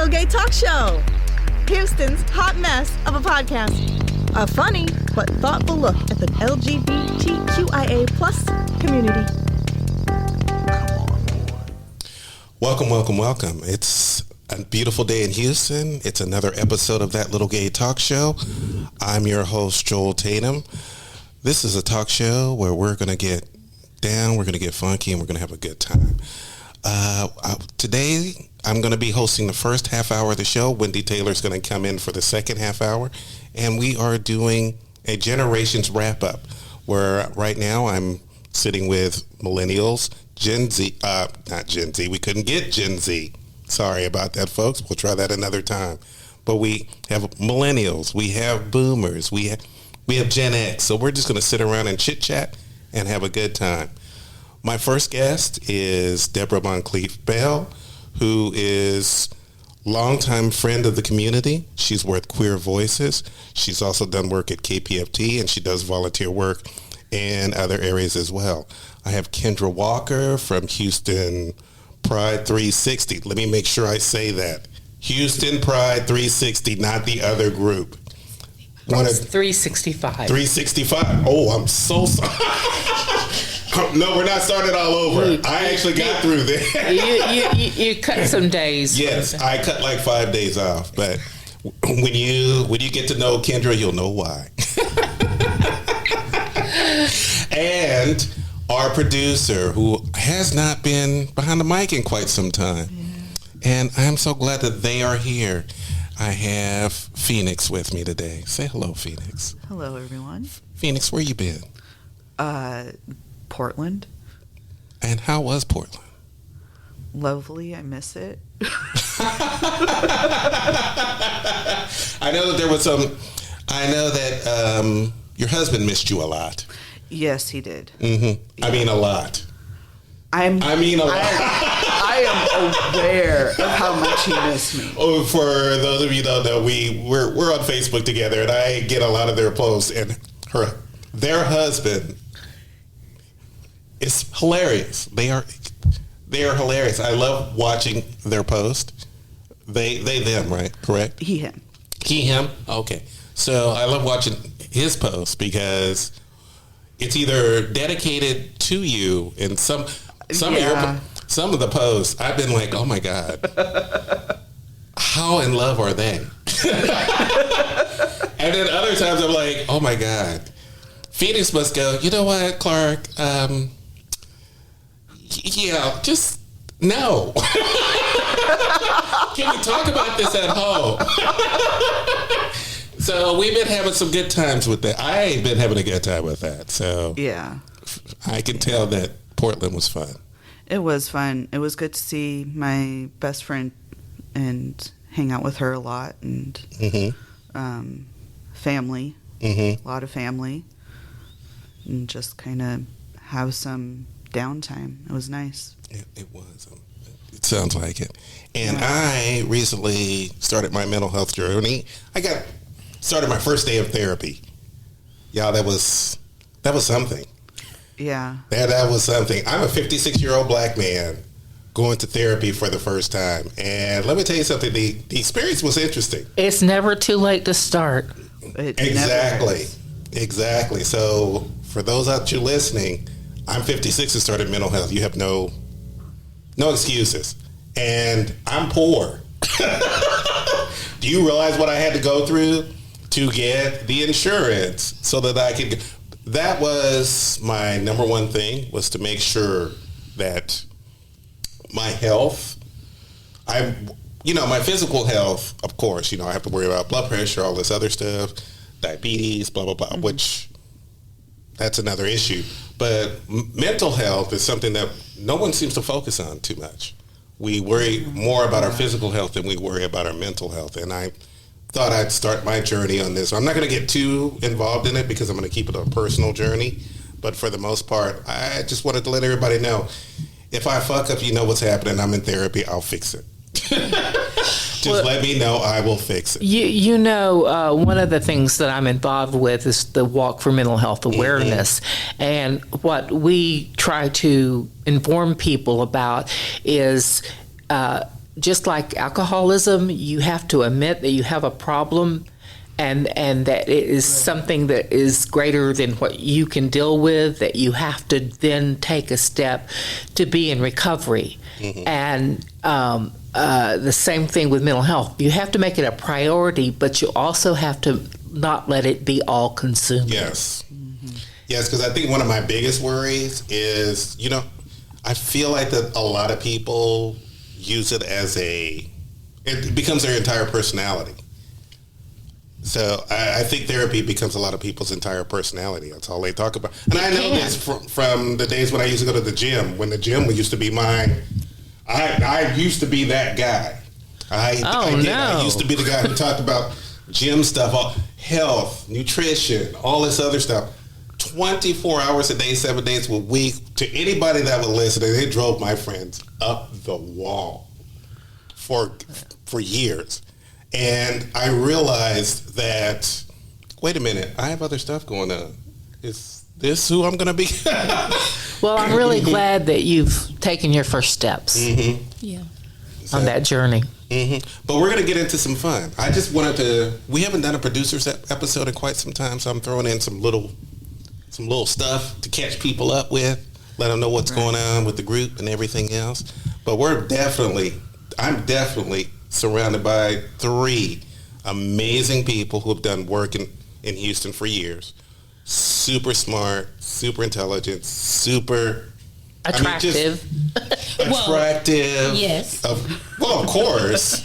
Little Gay Talk Show, Houston's hot mess of a podcast. A funny but thoughtful look at the LGBTQIA plus community. Welcome. It's a beautiful day in Houston. It's another episode of That Little Gay Talk Show. I'm your host, Joel Tatum. This is a talk show where we're going to get down, we're going to get funky, and we're going to have a good time. Today, I'm going to be hosting the first half hour of the show. Wendy Taylor's going to come in for the second half hour. And we are doing a generations wrap-up, where right now I'm sitting with millennials, Gen Z, not Gen Z. We couldn't get Gen Z. Sorry about that, folks. We'll try that another time. But we have millennials. We have boomers. We have Gen X. So we're just going to sit around and chit-chat and have a good time. My first guest is Deborah Moncrief Bell, who is longtime friend of the community. She's with Queer Voices. She's also done work at KPFT, and she does volunteer work in other areas as well. I have Kendra Walker from Houston Pride 360. Let me make sure I say that. Houston Pride 360, not the other group. It's 365. 365. Oh, I'm so sorry. No, we're not starting all over. I actually got through there. You cut some days. Yes, I cut like 5 days off. But when you get to know Kendra, you'll know why. And our producer, who has not been behind the mic in quite some time. Yeah. And I'm so glad that they are here. I have Phoenix with me today. Say hello, Phoenix. Hello, everyone. Phoenix, where you been? Portland. And how was Portland? Lovely. I miss it. I know that there was your husband missed you a lot. Yes, he did. Mm-hmm. Yeah. I mean a lot. I am aware of how much he missed me. Oh, for those of you who don't know, we're on Facebook together, and I get a lot of their posts, and their husband is hilarious. They are hilarious. I love watching their post. They them, right? Correct? He him. Okay. So I love watching his posts because it's either dedicated to you, and some of the posts I've been like, oh my God, how in love are they? And then other times I'm like, oh my God, Phoenix must go, you know what, Clark? Yeah, just no. Can we talk about this at home? So we've been having some good times with that. I ain't been having a good time with that. So yeah, I can tell that Portland was fun. It was fun. It was good to see my best friend and hang out with her a lot, and family, a lot of family, and just kind of have some downtime. It was nice. It was. It sounds like it. And I recently started my mental health journey. I started my first day of therapy. Yeah, that was something. Yeah. That was something. I'm a 56-year-old black man going to therapy for the first time. And let me tell you something. The experience was interesting. It's never too late to start. Exactly. So for those out there listening, I'm 56 and started mental health. You have no excuses. And I'm poor. Do you realize what I had to go through to get the insurance so that I could? That was my number one thing, was to make sure that my health, my physical health, of course, I have to worry about blood pressure, all this other stuff, diabetes, blah, blah, blah, which that's another issue. But mental health is something that no one seems to focus on too much. We worry more about our physical health than we worry about our mental health. And I thought I'd start my journey on this. I'm not going to get too involved in it because I'm going to keep it a personal journey. But for the most part, I just wanted to let everybody know, if I fuck up, you know what's happening. I'm in therapy. I'll fix it. Just let me know. I will fix it. One of the things that I'm involved with is the Walk for Mental Health Awareness. Mm-hmm. And what we try to inform people about is just like alcoholism, you have to admit that you have a problem and that it is something that is greater than what you can deal with, that you have to then take a step to be in recovery. And the same thing with mental health. You have to make it a priority, but you also have to not let it be all consuming. Yes. Yes, because I think one of my biggest worries is, I feel like that a lot of people use it as it becomes their entire personality. So I think therapy becomes a lot of people's entire personality. That's all they talk about. And I know this from the days when I used to go to the gym, when the gym used to be mine. I used to be that guy. I used to be the guy who talked about gym stuff, health, nutrition, all this other stuff. 24 hours a day, 7 days a week. To anybody that would listen, they drove my friends up the wall for years. And I realized that, wait a minute, I have other stuff going on. Is this who I'm going to be? Well, I'm really glad that you've taken your first steps on that journey. But we're going to get into some fun. I just wanted we haven't done a producer's episode in quite some time, so I'm throwing in some little stuff to catch people up with, let them know what's going on with the group and everything else. But I'm definitely surrounded by 3 amazing people who have done work in Houston for years. Super smart, super intelligent, super attractive. Attractive. Yes. Of course.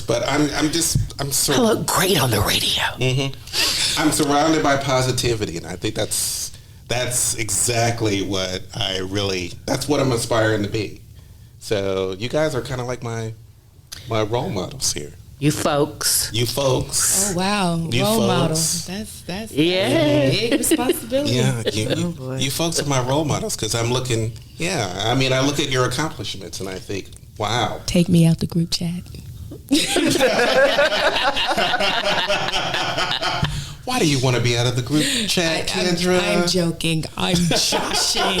But I look great on the radio. I'm surrounded by positivity, and I think that's exactly what that's what I'm aspiring to be. So you guys are kind of like my role models here. You folks. Oh wow, role models. That's a big responsibility. Yeah, you folks are my role models because I'm looking. Yeah, I mean, I look at your accomplishments and I think, wow. Take me out the group chat. Why do you want to be out of the group chat, Kendra? I'm joking. I'm joshing.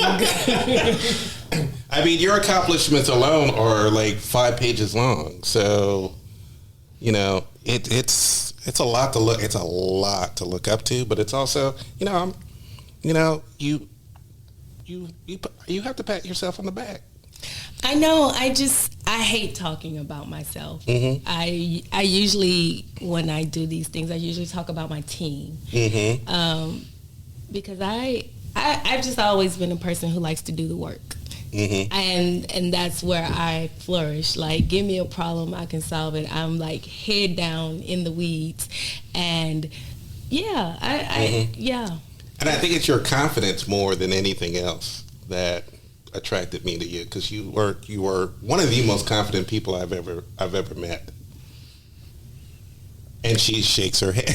I mean, your accomplishments alone are like 5 pages long. So, it's a lot to look. It's a lot to look up to. But it's also, you have to pat yourself on the back. I know. I hate talking about myself. I usually, when I do these things, I usually talk about my team. Because I've just always been a person who likes to do the work. And that's where I flourish. Like, give me a problem, I can solve it. I'm like head down in the weeds. And yeah, And I think it's your confidence more than anything else that attracted me to you, because you were one of the most confident people I've ever met. And she shakes her head.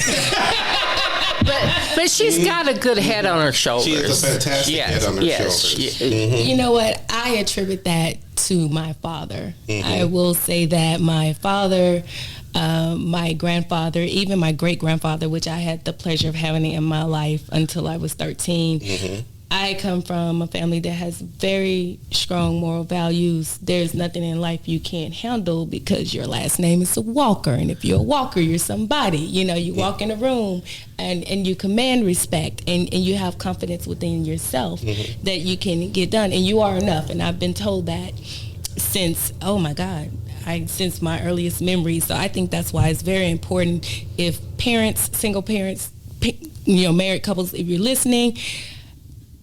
But she's got a good head on her shoulders. She has a fantastic head on her shoulders. You know what? I attribute that to my father. I will say that my father, my grandfather, even my great-grandfather, which I had the pleasure of having in my life until I was 13, I come from a family that has very strong moral values. There's nothing in life you can't handle because your last name is a Walker. And if you're a Walker, you're somebody. You walk in a room and you command respect and you have confidence within yourself that you can get done. And you are enough. And I've been told that since, oh my God, since my earliest memories. So I think that's why it's very important if parents, single parents, married couples, if you're listening,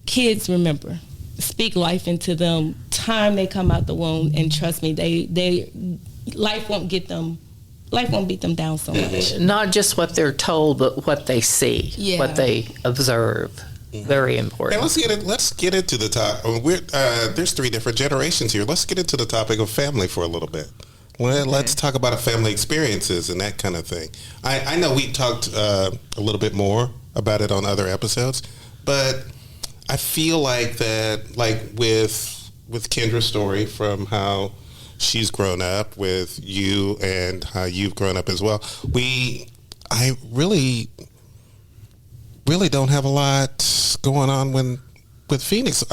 kids, remember, speak life into them time they come out the womb, and trust me, life won't beat them down so much. Not just what they're told, but what they see, what they observe. Very important. And let's get into the topic. There's 3 different generations here. Let's get into the topic of family for a little bit. Let's talk about family experiences and that kind of thing. I know we talked a little bit more about it on other episodes, but I feel like that, like with Kendra's story, from how she's grown up, with you and how you've grown up as well, I really don't have a lot going on with Phoenix.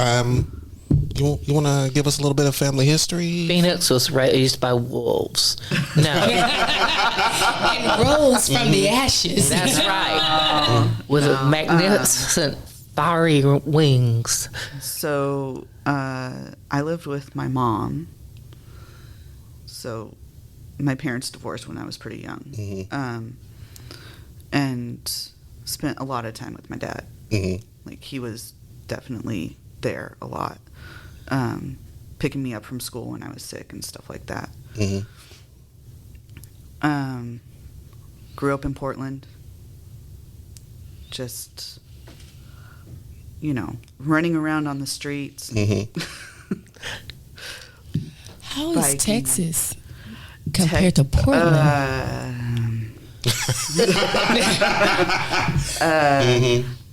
you want to give us a little bit of family history? Phoenix was raised by wolves. No, And rose from the ashes. that's right. With magnificent fiery wings. So I lived with my mom. So my parents divorced when I was pretty young. Mm-hmm. And spent a lot of time with my dad. Mm-hmm. Like, he was definitely there a lot. Picking me up from school when I was sick and stuff like that. Mm-hmm. Grew up in Portland. Just, running around on the streets. Mm-hmm. How is Biking. Texas compared to Portland?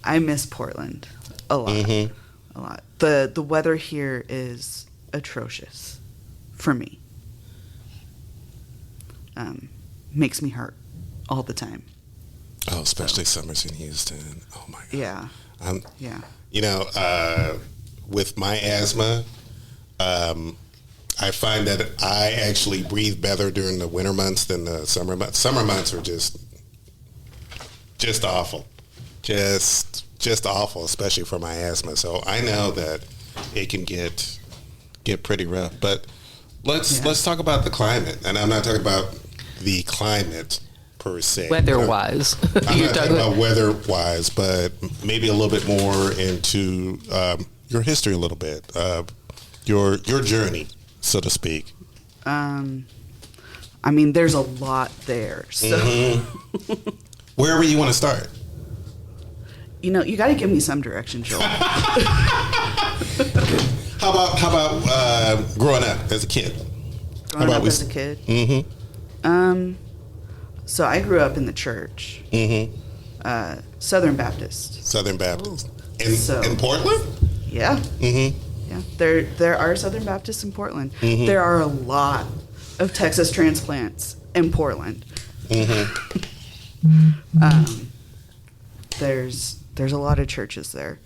I miss Portland a lot. Mm-hmm. A lot. The weather here is atrocious for me. Makes me hurt all the time. Oh, especially summers in Houston. Oh my God. Yeah. Yeah. With my asthma, I find that I actually breathe better during the winter months than the summer months. Summer months are just awful. Just awful, especially for my asthma. So I know that it can get pretty rough. But let's talk about the climate. And I'm not talking about the climate per se. Weather-wise. I'm not talking about weather-wise, but maybe a little bit more into your history a little bit, your journey, so to speak. There's a lot there. So, Wherever you want to start. you got to give me some direction, Joel. How about growing up as a kid? Growing up as a kid? Mm-hmm. So I grew up in the church. Mm-hmm. Southern Baptist. Southern Baptist. So- In Portland? Yeah. Mm-hmm. Yeah. There are Southern Baptists in Portland. Mm-hmm. There are a lot of Texas transplants in Portland. Mm-hmm. There's a lot of churches there.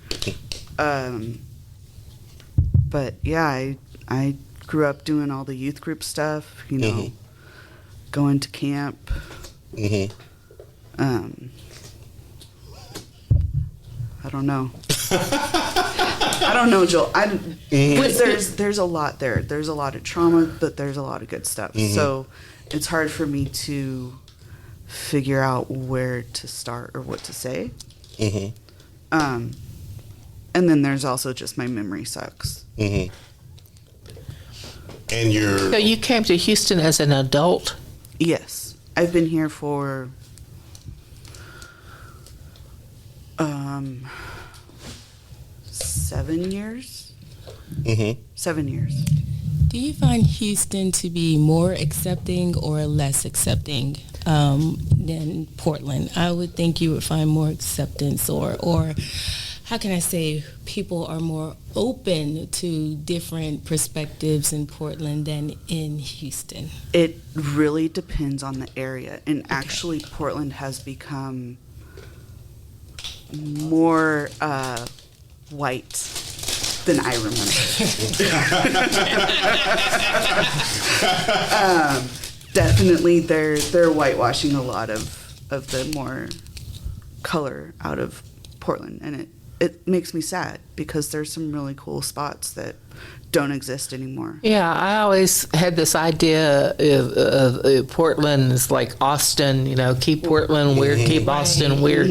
But yeah, I grew up doing all the youth group stuff, Mm-hmm. going to camp. Mm-hmm. I don't know. I don't know, Joel. There's a lot there. There's a lot of trauma, but there's a lot of good stuff. Mm-hmm. So it's hard for me to figure out where to start or what to say. Mm-hmm. And then there's also just my memory sucks. Mm-hmm. And So you came to Houston as an adult? Yes, I've been here for 7 years. Mm-hmm. 7 years. Do you find Houston to be more accepting or less accepting than Portland? I would think you would find more acceptance, or how can I say, people are more open to different perspectives in Portland than in Houston. It really depends on the area. And actually, Portland has become more white than I remember. Definitely, they're whitewashing a lot of the more color out of Portland, and it makes me sad because there's some really cool spots that don't exist anymore. Yeah, I always had this idea of Portland is like Austin, keep Portland weird, keep Austin weird.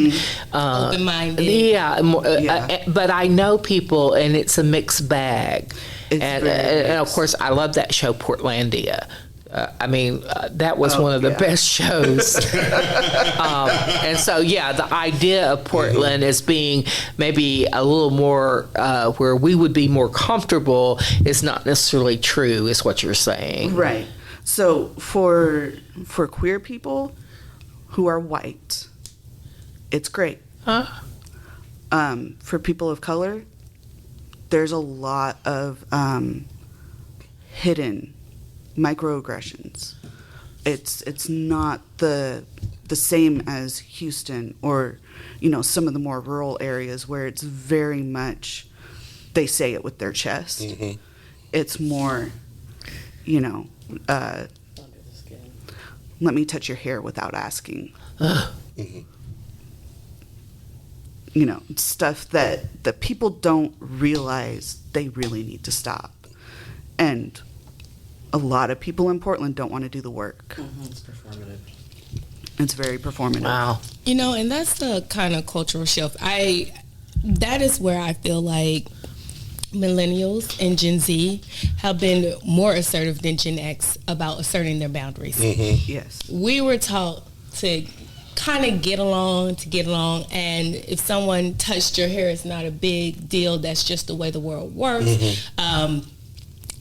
Open-minded. Yeah, Yeah. but I know people, and it's a mixed bag. It's And very of mixed. course, I love that show, Portlandia. That was one of the yeah. best shows. And so, yeah, the idea of Portland as being maybe a little more where we would be more comfortable is not necessarily true, is what you're saying. Right. So for queer people who are white, it's great. Huh? For people of color, there's a lot of hidden microaggressions. It's not the same as Houston or some of the more rural areas where it's very much they say it with their chest. Mm-hmm. It's more, you know, let me touch your hair without asking. Mm-hmm. You know, stuff that the people don't realize they really need to stop. And a lot of people in Portland don't want to do the work. It's performative. It's very performative. Wow. You know, and that's the kind of cultural shift. That is where I feel like millennials and Gen Z have been more assertive than Gen X about asserting their boundaries. Yes. We were taught to kind of get along, and if someone touched your hair, it's not a big deal. That's just the way the world works.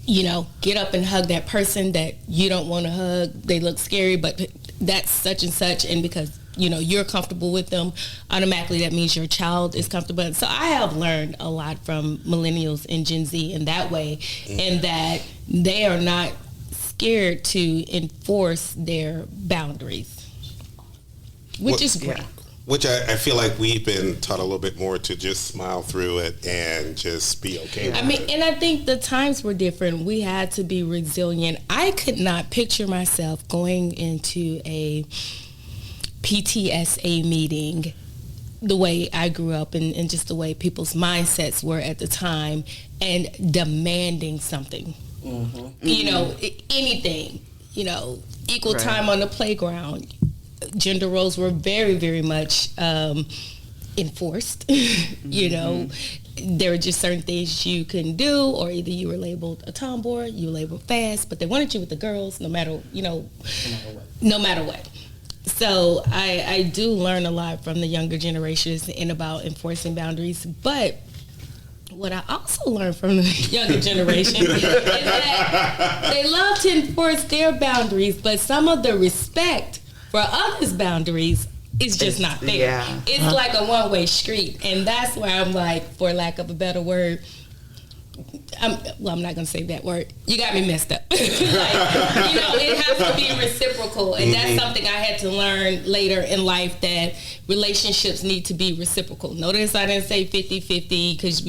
You know, get up and hug that person that you don't want to hug. They look scary, but that's such and such, and because, you know, you're comfortable with them, automatically that means your child is comfortable. So I have learned a lot from millennials and Gen Z in that way, in that they are not scared to enforce their boundaries, which is great. Which I feel like we've been taught a little bit more to just smile through it and just be okay with I mean, and I think the times were different. We had to be resilient. I could not picture myself going into a PTSA meeting the way I grew up, and just the way people's mindsets were at the time, and demanding something. You know, anything, you know, equal time on the playground. Gender roles were very, very much enforced. You know, there were just certain things you couldn't do, or either you were labeled a tomboy, you were labeled fast, but they wanted you with the girls no matter, you know, no matter what. So I do learn a lot from the younger generations and about enforcing boundaries, but what I also learned from the younger generation is that they love to enforce their boundaries, but some of the respect for others' boundaries is just not there. Yeah. It's like a one-way street, and that's where I'm like, for lack of a better word, I'm not going to say that word. You got me messed up. Like, you know, it has to be reciprocal, and that's something I had to learn later in life, that relationships need to be reciprocal. Notice I didn't say 50-50, because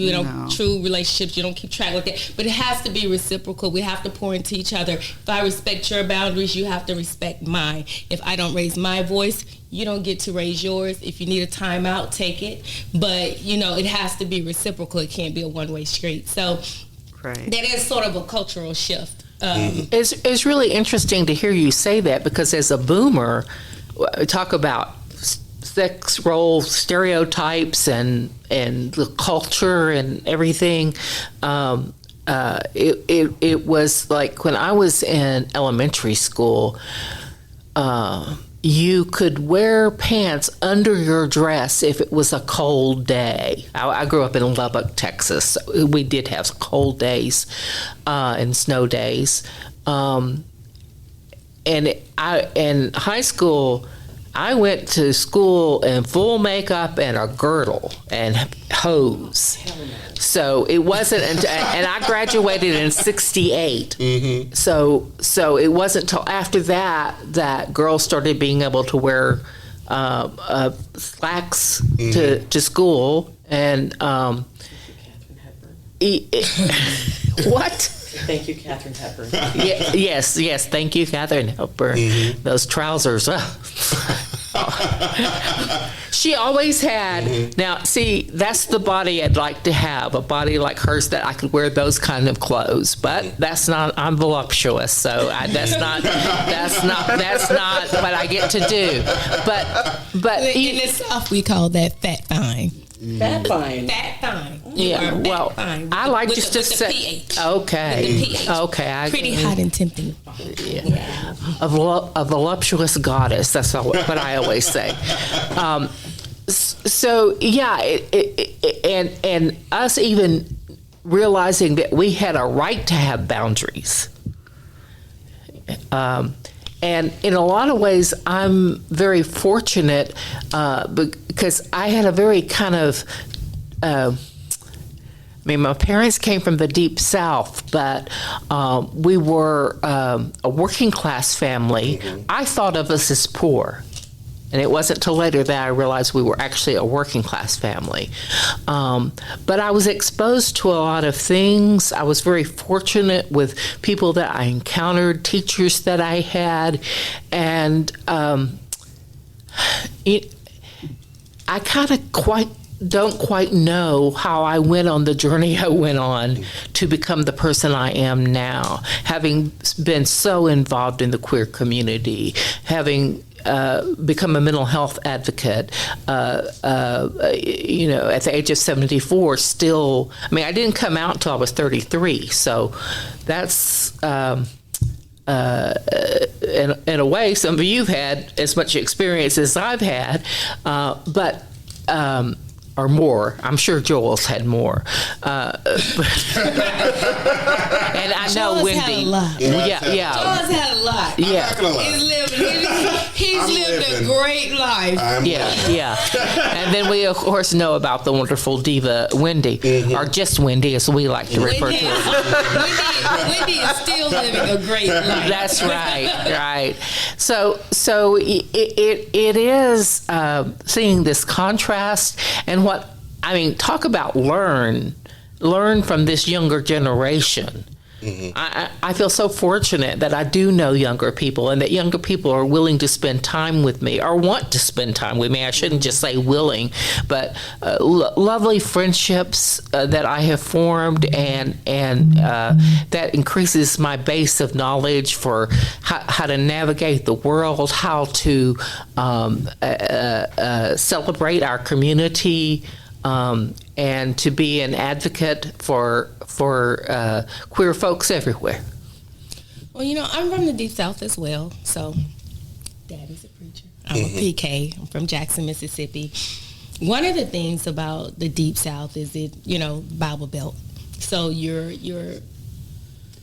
true relationships, you don't keep track like that, but it has to be reciprocal. We have to pour into each other. If I respect your boundaries, you have to respect mine. If I don't raise my voice, you don't get to raise yours. If you need a timeout, take it. But, you know, it has to be reciprocal. It can't be a one-way street. So that is sort of a cultural shift. It's really interesting to hear you say that, because as a boomer, talk about sex role stereotypes and the culture and everything. It was like when I was in elementary school, you could wear pants under your dress if it was a cold day. I grew up in Lubbock, Texas. So we did have cold days and snow days. In high school, I went to school in full makeup and a girdle and hose. So it wasn't, and I graduated in '68. So it wasn't until after that girls started being able to wear slacks to school. And what? Thank you, Katharine Hepburn. Yes. Thank you, Katharine Hepburn. Those trousers. She always had. Now, see, that's the body I'd like to have. A body like hers, that I could wear those kind of clothes. But that's not. I'm voluptuous, so that's not what I get to do. But in the South, we call that fat fine. Fat fine. Fat fine. Yeah, well, fine. I like with just the, to with say. the pH. Okay. With the pH. Okay. Pretty hot and tempting. Yeah. A voluptuous goddess. That's what I always say. So yeah, and us even realizing that we had a right to have boundaries. And in a lot of ways, I'm very fortunate because I had a very kind of, my parents came from the deep South, but we were a working class family. I thought of us as poor. And it wasn't till later that I realized we were actually a working class family. But I was exposed to a lot of things. I was very fortunate with people that I encountered, teachers that I had, and I kind of don't quite know how I went on the journey I went on to become the person I am now, having been so involved in the queer community, having become a mental health advocate, at the age of 74, still, I didn't come out until I was 33, so that's, in a way, some of you have had as much experience as I've had, or more. I'm sure Joel's had more. And I know Joel's Wendy. had a lot. Yeah. Joel's had a lot. Yeah. I'm not gonna lie. He's lived a great life. Yeah. And then we, of course, know about the wonderful diva Wendy, or just Wendy, as we like to refer to her. Wendy is still living a great life. That's right. So it is seeing this contrast and talk about learn from this younger generation. I feel so fortunate that I do know younger people, and that younger people are willing to spend time with me, or want to spend time with me. I shouldn't just say willing, but lovely friendships that I have formed, and that increases my base of knowledge for how to navigate the world, how to celebrate our community, and to be an advocate for queer folks everywhere. Well, I'm from the Deep South as well, so Daddy's a preacher. I'm a PK. I'm from Jackson, Mississippi. One of the things about the Deep South is Bible Belt. So you're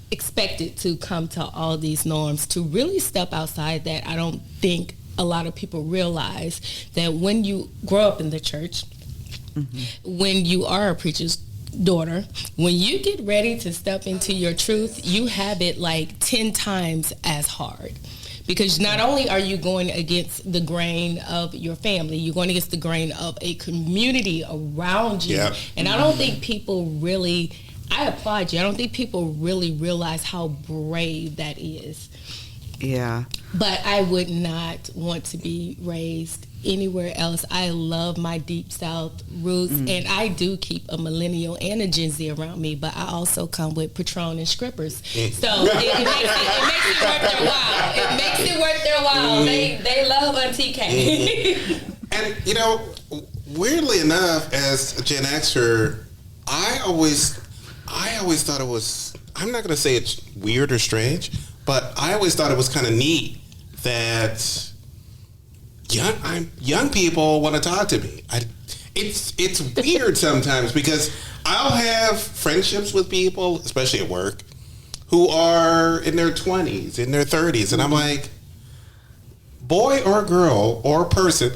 expected to come to all these norms, to really step outside that. I don't think a lot of people realize that when you grow up in the church, when you are a preacher's daughter, when you get ready to step into your truth, you have it like 10 times as hard. Because not only are you going against the grain of your family, you're going against the grain of a community around you. Yep. And I don't think people really, I applaud you, I don't think people really realize how brave that is. Yeah. But I would not want to be raised anywhere else. I love my Deep South roots, and I do keep a millennial and a Gen Z around me, but I also come with Patron and Strippers. So it makes it worth their while. It makes it worth their while. They love Auntie K. And, weirdly enough, as a Gen X'er, I always thought it was, I'm not going to say it's weird or strange, but I always thought it was kind of neat that young people want to talk to me. It's weird sometimes, because I'll have friendships with people, especially at work, who are in their 20s, in their 30s, and I'm like, boy or girl or person,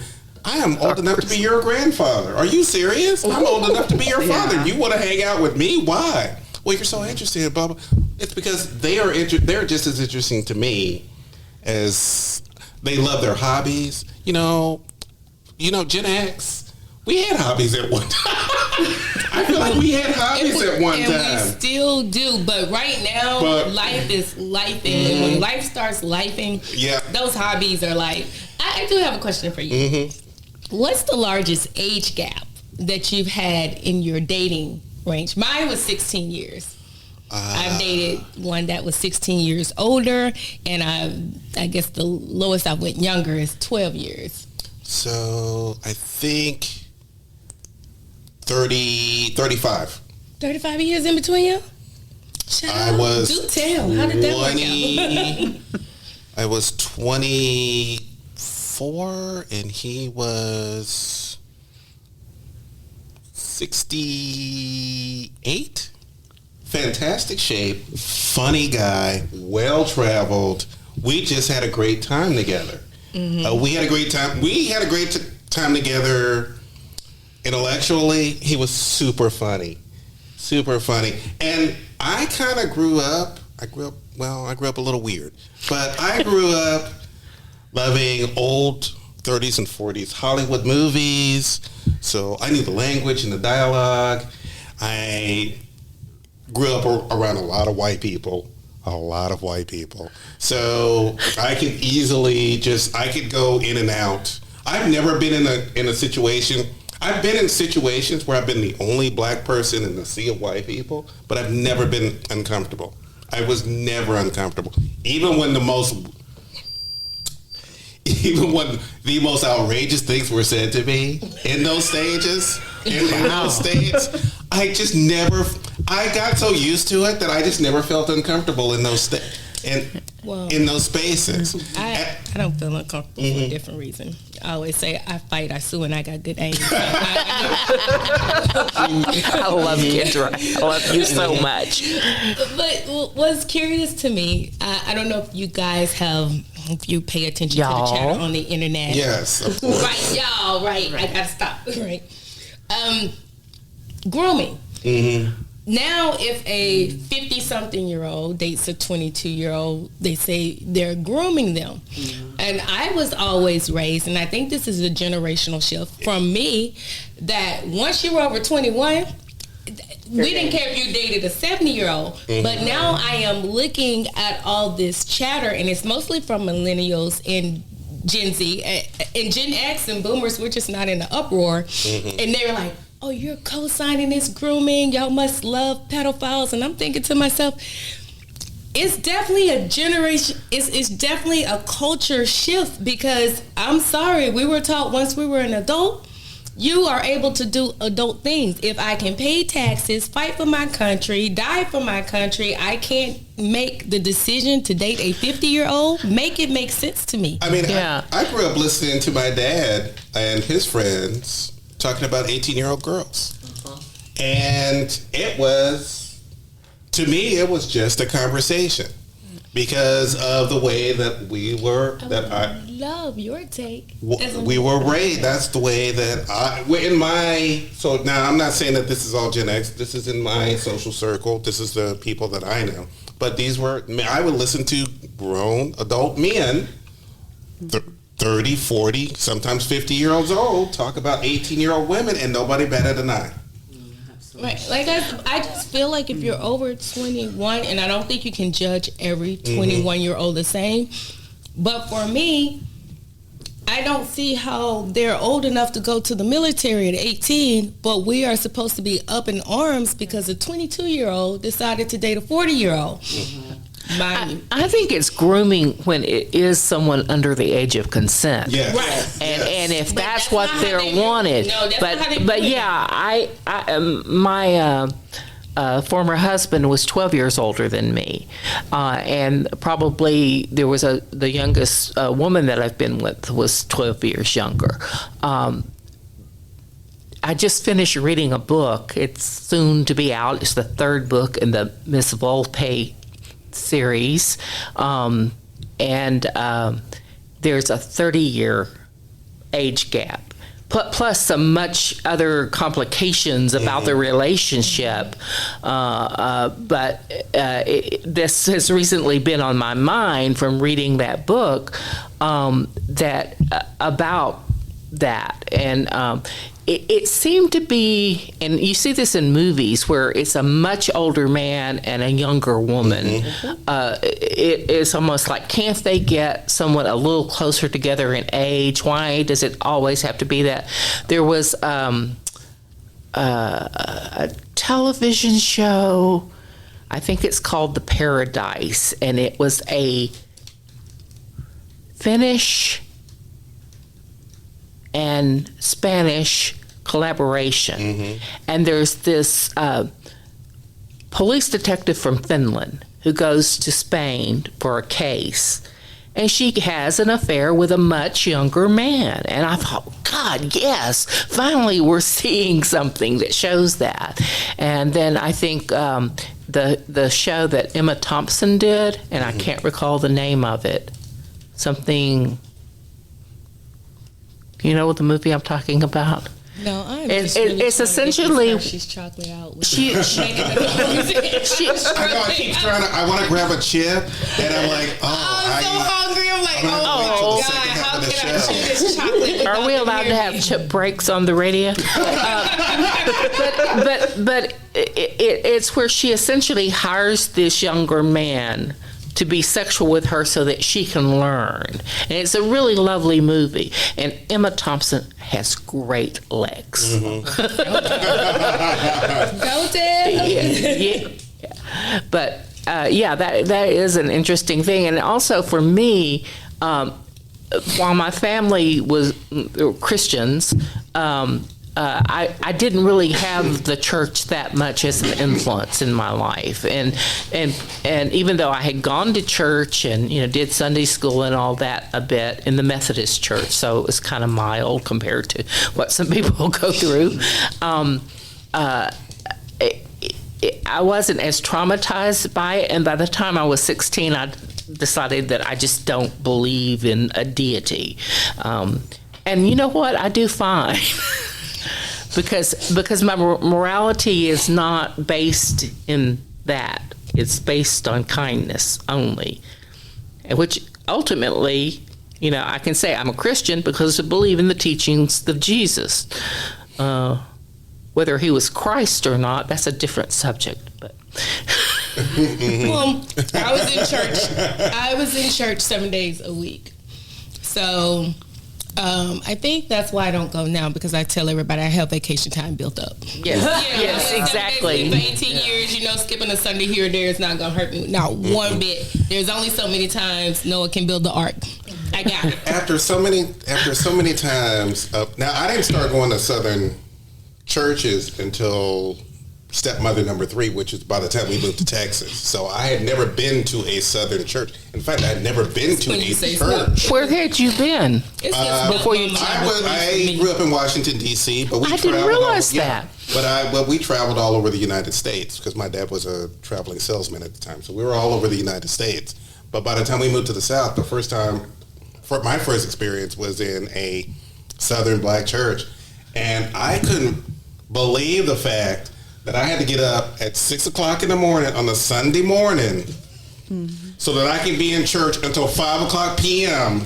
I am old enough to be your grandfather. Are you serious? I'm old enough to be your father. You want to hang out with me? Why? Well, you're so interested, blah, blah. It's because they're just as interesting to me as they love their hobbies. Gen X, we had hobbies at one time. I feel like we had hobbies at one time. And we still do, but right now, life is lifing. And when life starts lifing, those hobbies are like, I do have a question for you. What's the largest age gap that you've had in your dating range? Mine was 16 years. I've dated one that was 16 years older, and I guess the lowest I went younger is 12 years. So I think 35. 35 years in between you? I was do tell. How did that work out? I was 24 and he was 68. Fantastic shape, funny guy, well-traveled. We just had a great time together. We had a great time. We had a great time together intellectually. He was super funny. And I kind of grew up a little weird, but I grew up loving old 30s and 40s Hollywood movies. So I knew the language and the dialogue. I grew up around a lot of white people. So I could easily I could go in and out. I've never been in a situation. I've been in situations where I've been the only black person in a sea of white people, but I've never been uncomfortable. I was never uncomfortable. Even when the most outrageous things were said to me in those stages, in those states, I just never. I got so used to it that I just never felt uncomfortable in those in those spaces. I don't feel uncomfortable for a different reason. I always say I fight, I sue, and I got good aim. I love Kendra. I love you so much. But what's curious to me, I don't know if you guys if you pay attention to the chatter on the internet. Yes, of course. Right, y'all, right. I gotta stop. Right. Grooming. Mm-hmm. Now, if a 50-something-year-old dates a 22-year-old, they say they're grooming them. Mm-hmm. And I was always raised, and I think this is a generational shift from me, that once you were over 21, we didn't care if you dated a 70-year-old. Mm-hmm. But now I am looking at all this chatter, and it's mostly from millennials and Gen Z. And Gen X and boomers, we're just not in the uproar. Mm-hmm. And they're like, oh, you're co-signing this grooming. Y'all must love pedophiles. And I'm thinking to myself, it's definitely a generation, it's definitely a culture shift, because I'm sorry, we were taught once we were an adult, you are able to do adult things. If I can pay taxes, fight for my country, die for my country, I can't make the decision to date a 50-year-old. Make it make sense to me. I mean, I grew up listening to my dad and his friends talking about 18-year-old girls. And it was, to me, it was just a conversation because of the way that we were, I love your take. We were raised. That's the way that so now I'm not saying that this is all Gen X. This is in my social circle. This is the people that I know. But I would listen to grown adult men, 30, 40, sometimes 50-year-olds old, talk about 18-year-old women, and nobody batted an eye. Right. Like, I just feel like if you're over 21, and I don't think you can judge every 21-year-old the same, but for me, I don't see how they're old enough to go to the military at 18, but we are supposed to be up in arms because a 22-year-old decided to date a 40-year-old. I think it's grooming when it is someone under the age of consent. Yes. Right. And if that's what they're wanted. But yeah, my former husband was 12 years older than me. And probably there was the youngest woman that I've been with was 12 years younger. I just finished reading a book. It's soon to be out. It's the third book in the Miss Volpe series, and there's a 30-year age gap, plus some much other complications about the relationship. But this has recently been on my mind from reading that book, about that, and it seemed to be, and you see this in movies where it's a much older man and a younger woman. It is almost like, can't they get someone a little closer together in age? Why does it always have to be that? There was a television show, I think it's called The Paradise, and it was a Finnish and Spanish collaboration. And there's this police detective from Finland who goes to Spain for a case, and she has an affair with a much younger man. And I thought, God, yes, finally we're seeing something that shows that. And then I think the show that Emma Thompson did, and I can't recall the name of it, something... You know what the movie I'm talking about? No, it's essentially she's chocolate out. With I want to grab a chip, and I'm like, I'm so hungry. I'm like, oh my God, how can This chocolate Are we allowed to have chip breaks on the radio? But it's where she essentially hires this younger man to be sexual with her so that she can learn. And it's a really lovely movie. And Emma Thompson has great legs. Go, Deb. Yeah. But that is an interesting thing. And also for me, while my family was Christians, I didn't really have the church that much as an influence in my life, and even though I had gone to church and did Sunday school and all that a bit in the Methodist church, so it was kind of mild compared to what some people go through. I wasn't as traumatized by it, and by the time I was 16, I decided that I just don't believe in a deity. And you know what? I do fine. Because my morality is not based in that. It's based on kindness only. Which ultimately, I can say I'm a Christian because I believe in the teachings of Jesus. Whether he was Christ or not, that's a different subject. But well, I was in church 7 days a week. So I think that's why I don't go now, because I tell everybody I have vacation time built up. Yes, yes, exactly. For 18 years, skipping a Sunday here or there is not going to hurt me. Not one bit. There's only so many times Noah can build the ark. I got it. After so many times, now I didn't start going to Southern churches until stepmother number 3, which is by the time we moved to Texas. So I had never been to a Southern church. In fact, I had never been to a church. Where had you been before you? I grew up in Washington D.C., but I didn't realize that. But we traveled all over the United States because my dad was a traveling salesman at the time. So we were all over the United States. But by the time we moved to the South, my first experience was in a Southern black church, and I couldn't believe the fact that I had to get up at 6 o'clock in the morning on a Sunday morning so that I could be in church until 5 o'clock p.m.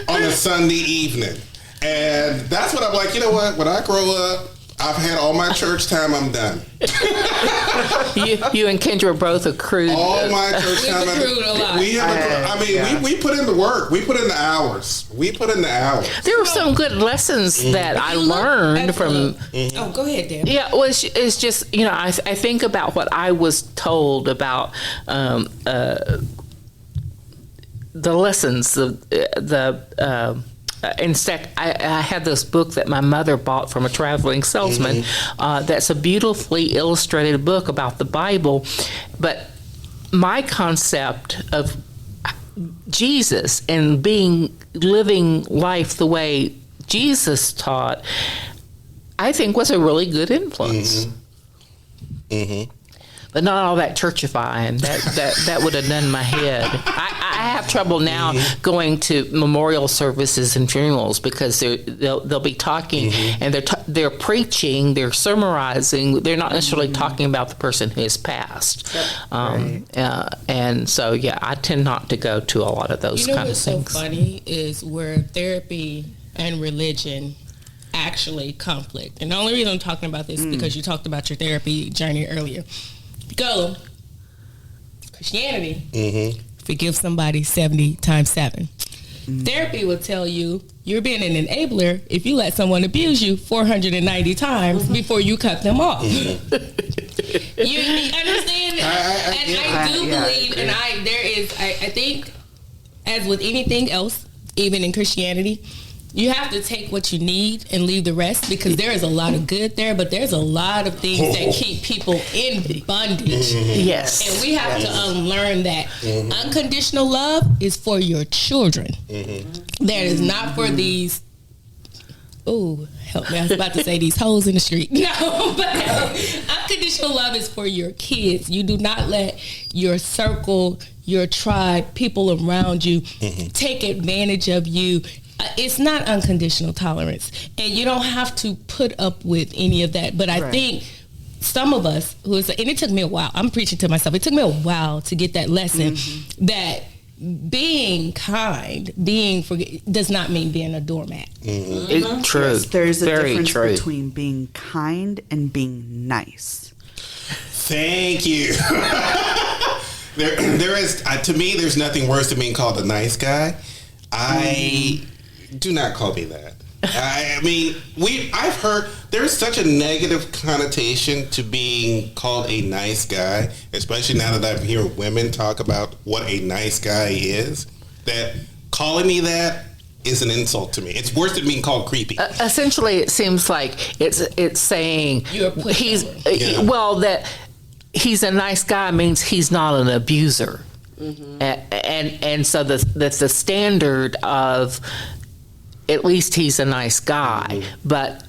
on a Sunday evening. And that's what I'm like, you know what? When I grow up, I've had all my church time, I'm done. You and Kendra both accrued. All my church time. We put in the work. We put in the hours. There were some good lessons that I learned from. Oh, go ahead, Deborah. Yeah, well, it's just, I think about what I was told about the lessons, in fact, I had this book that my mother bought from a traveling salesman. That's a beautifully illustrated book about the Bible. But my concept of Jesus and living life the way Jesus taught, I think was a really good influence. But not all that churchifying. That would have done my head. I have trouble now going to memorial services and funerals because they'll be talking and they're preaching, they're summarizing. They're not necessarily talking about the person who has passed. And so I tend not to go to a lot of those kind of things. What's so funny is where therapy and religion actually conflict. And the only reason I'm talking about this is because you talked about your therapy journey earlier. Go Christianity, forgive somebody 70 times 7. Therapy will tell you you're being an enabler if you let someone abuse you 490 times before you cut them off. You understand? I do believe, and I think, as with anything else, even in Christianity, you have to take what you need and leave the rest, because there is a lot of good there, but there's a lot of things that keep people in bondage. Yes. And we have to unlearn that. Unconditional love is for your children. That is not for these, help me, I was about to say these hoes in the street. No, but unconditional love is for your kids. You do not let your circle, your tribe, people around you take advantage of you. It's not unconditional tolerance, and you don't have to put up with any of that. But I think some of us and it took me a while. I'm preaching to myself. It took me a while to get that lesson that being kind, does not mean being a doormat. True. Yes, there's a Very difference true. between being kind and being nice. Thank you. There is, to me, there's nothing worse than being called a nice guy. Do not call me that. I mean, I've heard there's such a negative connotation to being called a nice guy, especially now that I'm hearing women talk about what a nice guy is, that calling me that is an insult to me. It's worse than being called creepy. Essentially, it seems like it's saying You're a pushover. well, that he's a nice guy means he's not an abuser. And so the standard of at least he's a nice guy, but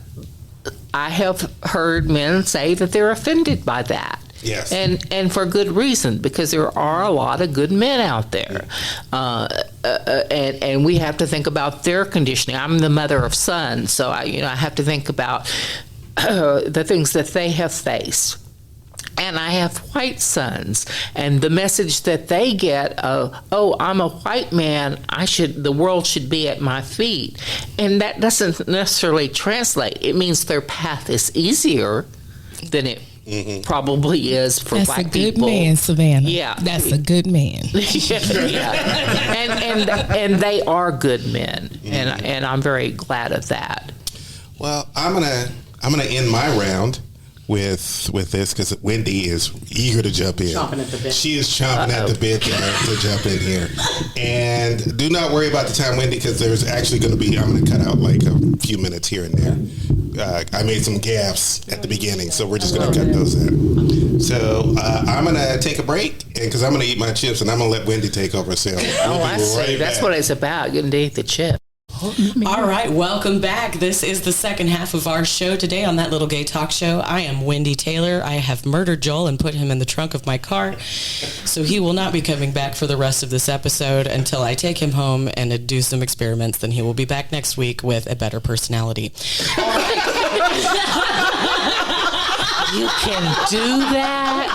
I have heard men say that they're offended by that. Yes. And for good reason, because there are a lot of good men out there. And we have to think about their conditioning. I'm the mother of sons, so I have to think about the things that they have faced. And I have white sons, and the message that they get of, "Oh, I'm a white man. The world should be at my feet," and that doesn't necessarily translate. It means their path is easier than it probably is for That's black a good people. man, Savannah. Yeah. That's a good man. Yeah. And they are good men, and I'm very glad of that. Well, I'm gonna end my round with this because Wendy is eager to jump in. Chomping at the bit. She is chomping at the bit to jump in here. And do not worry about the time, Wendy, because there's actually going to be, I'm going to cut out like a few minutes here and there. I made some gaffes at the beginning, so we're just going to cut those in. So I'm going to take a break because I'm going to eat my chips and I'm going to let Wendy take over. So we'll I be see. right That's back. what it's about, getting to eat the chip. All right, welcome back. This is the second half of our show today on That Little Gay Talk Show. I am Wendy Taylor. I have murdered Joel and put him in the trunk of my car, so he will not be coming back for the rest of this episode until I take him home and do some experiments. Then he will be back next week with a better personality. You can do that?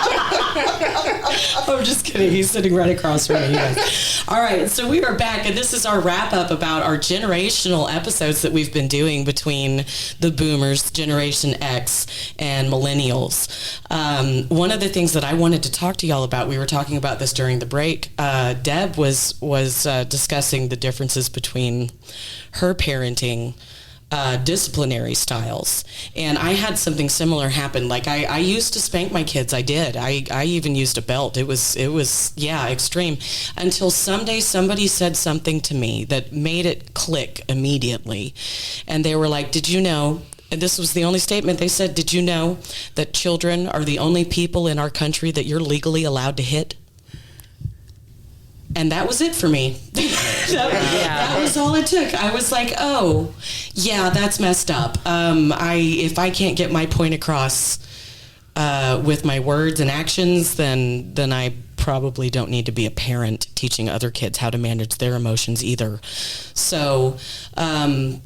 I'm just kidding. He's sitting right across from me. You guys. All right, so we are back, and this is our wrap-up about our generational episodes that we've been doing between the boomers, Generation X, and millennials. One of the things that I wanted to talk to y'all about, we were talking about this during the break. Deb was discussing the differences between her parenting disciplinary styles, and I had something similar happen. Like I used to spank my kids. I did. I even used a belt. It was extreme, until someday somebody said something to me that made it click immediately, and they were like, "Did you know?" And this was the only statement they said. "Did you know that children are the only people in our country that you're legally allowed to hit?" And that was it for me. That was all it took. I was like, oh, yeah, that's messed up. If I can't get my point across with my words and actions, then I probably don't need to be a parent teaching other kids how to manage their emotions either. So, and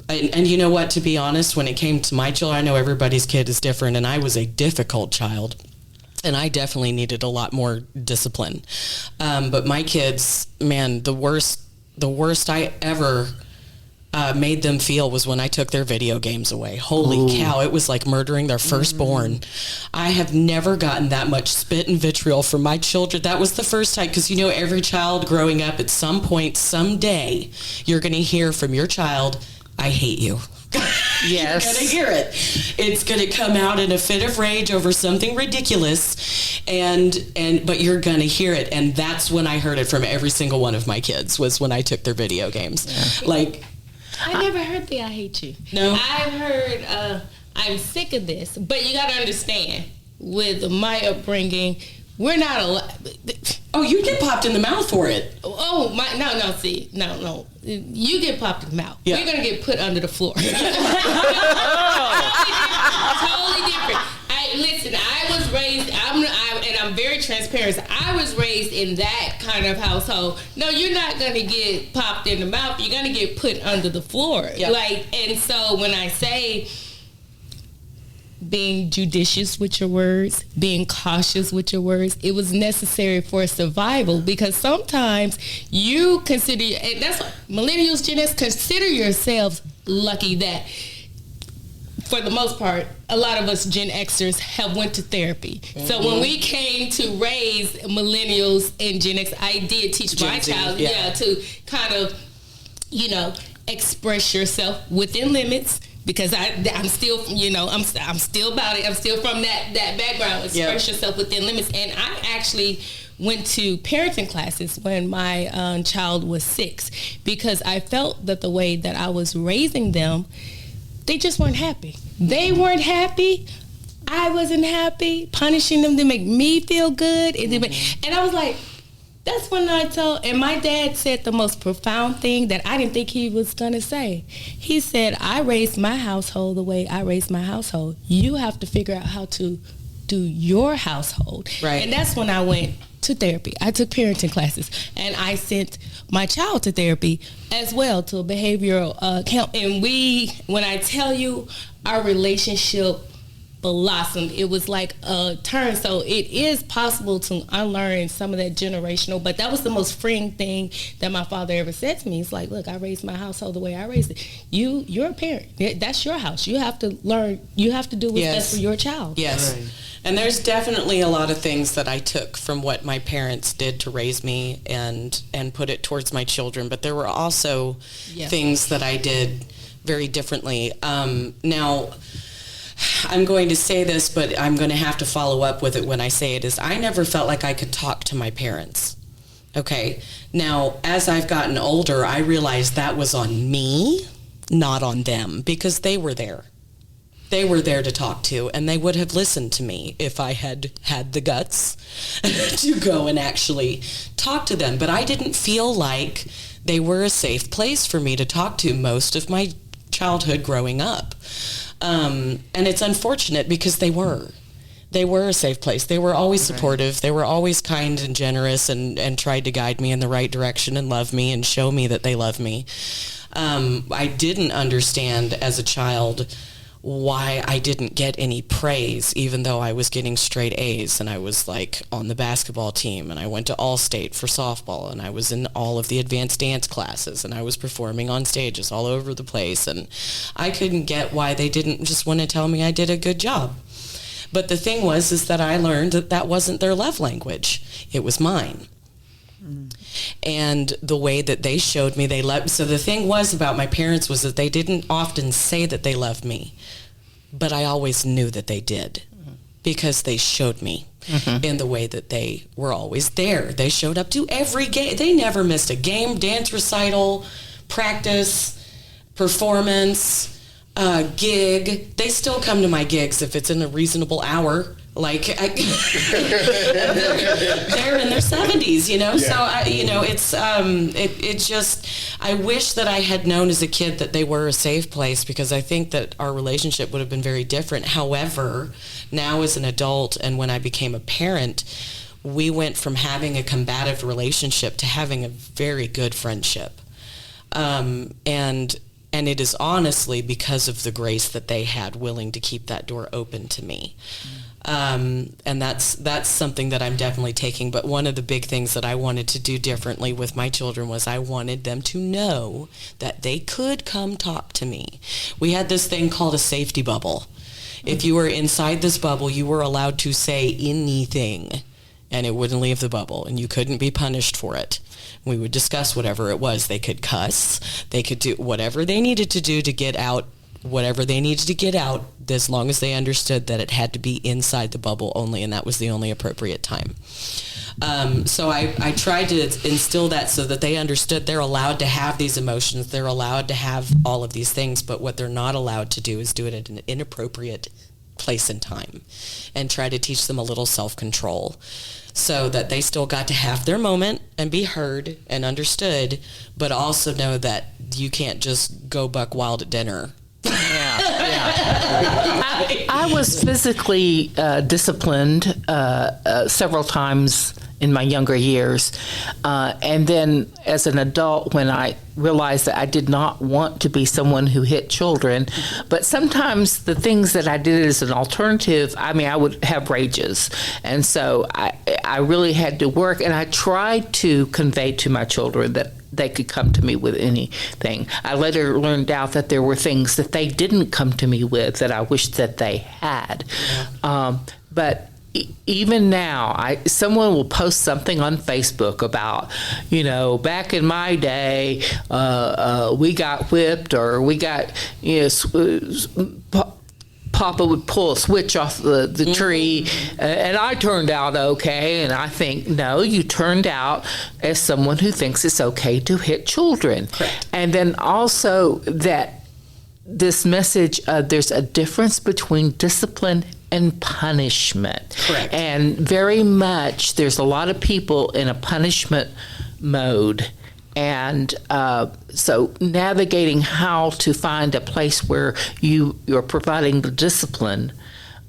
you know what, to be honest, when it came to my children, I know everybody's kid is different, and I was a difficult child. And I definitely needed a lot more discipline. But my kids, man, the worst I ever made them feel was when I took their video games away. Holy cow, it was like murdering their firstborn. I have never gotten that much spit and vitriol from my children. That was the first time, because you know, every child growing up, at some point, someday, you're going to hear from your child, "I hate you." Yes. You're going to hear it. It's going to come out in a fit of rage over something ridiculous, but you're going to hear it. And that's when I heard it from every single one of my kids, was when I took their video games. Yeah. Like, I never heard the "I hate you." No. I've heard "I'm sick of this," but you got to understand, with my upbringing, we're not allowed. Oh, you get popped in the mouth for it. Oh, no. You get popped in the mouth. Yeah. You're going to get put under the floor. Totally different. I was raised, and I'm very transparent. I was raised in that kind of household. No, you're not going to get popped in the mouth. You're going to get put under the floor. Yeah. And so when I say being judicious with your words, being cautious with your words. It was necessary for survival, because sometimes you consider, and that's what millennials, Gen X, consider yourselves lucky that, for the most part, a lot of us Gen X'ers have went to therapy. Mm-hmm. So when we came to raise millennials and Gen X, I did teach my child, to kind of, express yourself within limits, because I'm still, I'm still about it. I'm still from that background. Express yourself within limits. And I actually went to parenting classes when my child was 6, because I felt that the way that I was raising them, they just weren't happy. They weren't happy. I wasn't happy. Punishing them to make me feel good. And I was like, that's when I told, and my dad said the most profound thing that I didn't think he was going to say. He said, I raised my household the way I raised my household. You have to figure out how to do your household. Right. And that's when I went to therapy. I took parenting classes, and I sent my child to therapy as well, to a behavioral camp. And when I tell you, our relationship blossomed. It was like a turn. So it is possible to unlearn some of that generational, but that was the most freeing thing that my father ever said to me. It's like, look, I raised my household the way I raised it. You're a parent. That's your house. You have to learn. You have to do what's best for your child. Yes. Right. And there's definitely a lot of things that I took from what my parents did to raise me and put it towards my children. But there were also things that I did very differently. Now, I'm going to say this, but I'm going to have to follow up with it when I say it, is I never felt like I could talk to my parents. Okay. Now, as I've gotten older, I realized that was on me, not on them, because they were there. They were there to talk to, and they would have listened to me if I had had the guts to go and actually talk to them. But I didn't feel like they were a safe place for me to talk to most of my childhood growing up. And it's unfortunate, because they were a safe place. They were always supportive. They were always kind and generous, and tried to guide me in the right direction and love me and show me that they love me. I didn't understand as a child why I didn't get any praise, even though I was getting straight A's, and I was like on the basketball team, and I went to All-State for softball, and I was in all of the advanced dance classes, and I was performing on stages all over the place, and I couldn't get why they didn't just want to tell me I did a good job. But the thing is that I learned that wasn't their love language. It was mine. And the way that they showed me they loved. So the thing was about my parents was that they didn't often say that they loved me, but I always knew that they did, because they showed me in the way that they were always there. They showed up to every game. They never missed a game, dance recital, practice, performance, gig. They still come to my gigs if it's in a reasonable hour. Like, they're in their 70s, So, it just, I wish that I had known as a kid that they were a safe place, because I think that our relationship would have been very different. However, now as an adult, and when I became a parent, we went from having a combative relationship to having a very good friendship. And it is honestly because of the grace that they had, willing to keep that door open to me. And that's something that I'm definitely taking. But one of the big things that I wanted to do differently with my children was I wanted them to know that they could come talk to me. We had this thing called a safety bubble. If you were inside this bubble, you were allowed to say anything, and it wouldn't leave the bubble, and you couldn't be punished for it. We would discuss whatever it was. They could cuss. They could do whatever they needed to do to get out whatever they needed to get out, as long as they understood that it had to be inside the bubble only, and that was the only appropriate time. So I tried to instill that so that they understood they're allowed to have these emotions, they're allowed to have all of these things, but what they're not allowed to do is do it at an inappropriate place and time, and try to teach them a little self-control, so that they still got to have their moment and be heard and understood, but also know that you can't just go buck wild at dinner. I was physically disciplined several times in my younger years. And then as an adult, when I realized that I did not want to be someone who hit children, but sometimes the things that I did as an alternative, I mean, I would have rages. And so I really had to work, and I tried to convey to my children that they could come to me with anything. I later learned out that there were things that they didn't come to me with that I wished that they had. But even now, someone will post something on Facebook about, back in my day, we got whipped, or we got, Papa would pull a switch off the tree, and I turned out okay. And I think, no, you turned out as someone who thinks it's okay to hit children. Correct. And then also that this message, there's a difference between discipline and punishment. Correct. And very much there's a lot of people in a punishment mode. And so navigating how to find a place where you're providing the discipline,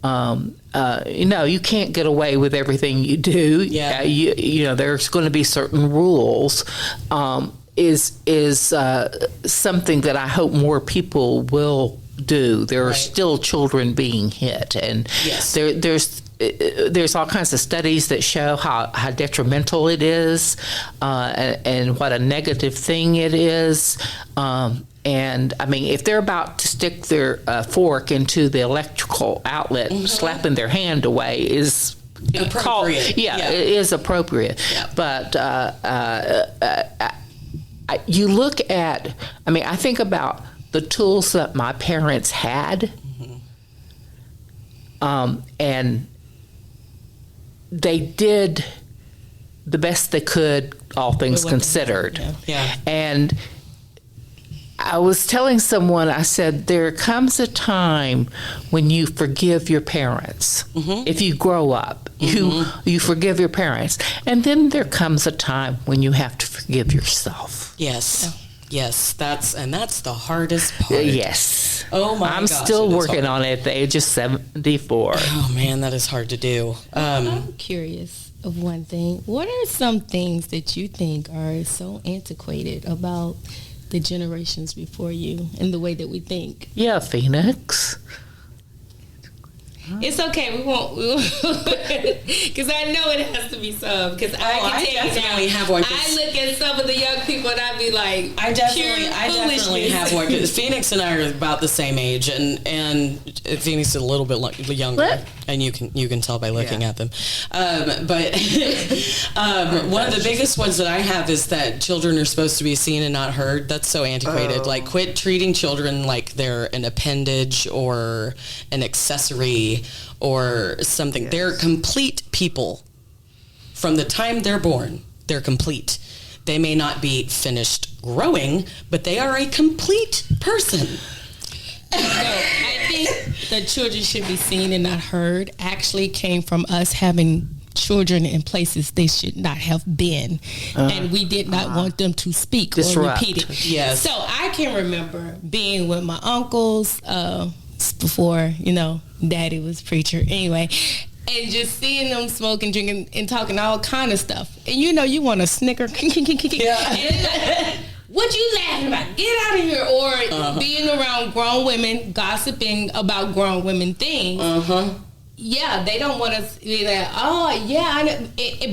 you can't get away with everything you do. Yeah. There's going to be certain rules. Is something that I hope more people will do. There are still children being hit, and yes. There's all kinds of studies that show how detrimental it is, and what a negative thing it is. And I mean, if they're about to stick their fork into the electrical outlet, slapping their hand away is appropriate. It is appropriate. Yeah. But you look at, I think about the tools that my parents had, and they did the best they could, all things considered. Yeah. And I was telling someone, I said, there comes a time when you forgive your parents. If you grow up, you forgive your parents. And then there comes a time when you have to forgive yourself. Yes. Yes, that's the hardest part. Yes. Oh my gosh. I'm still it is working hard. on it at the age of 74. Oh man, that is hard to do. I'm curious of one thing. What are some things that you think are so antiquated about the generations before you and the way that we think? Yeah, Phoenix. It's okay. We won't. Because I know it has to be some. Because I definitely have one. I look at some of the young people and I be like, I definitely have one. Because Phoenix and I are about the same age, and Phoenix is a little bit younger, What? and you can tell by looking at them. But one of the biggest ones that I have is that children are supposed to be seen and not heard. That's so antiquated. Like, quit treating children like they're an appendage or an accessory or something. Yes. They're complete people. From the time they're born, they're complete. They may not be finished growing, but they are a complete person. No, I think the children should be seen and not heard actually came from us having children in places they should not have been, and we did not want them to speak Disrupt. or repeat it. Yes. So I can remember being with my uncles before, Daddy was preacher anyway, and just seeing them smoking, drinking, and talking all kind of stuff. And you want to snicker. Yeah. What you laughing about? Get out of here. Or being around grown women, gossiping about grown women things. Yeah, they don't want to be like, oh, yeah. I know.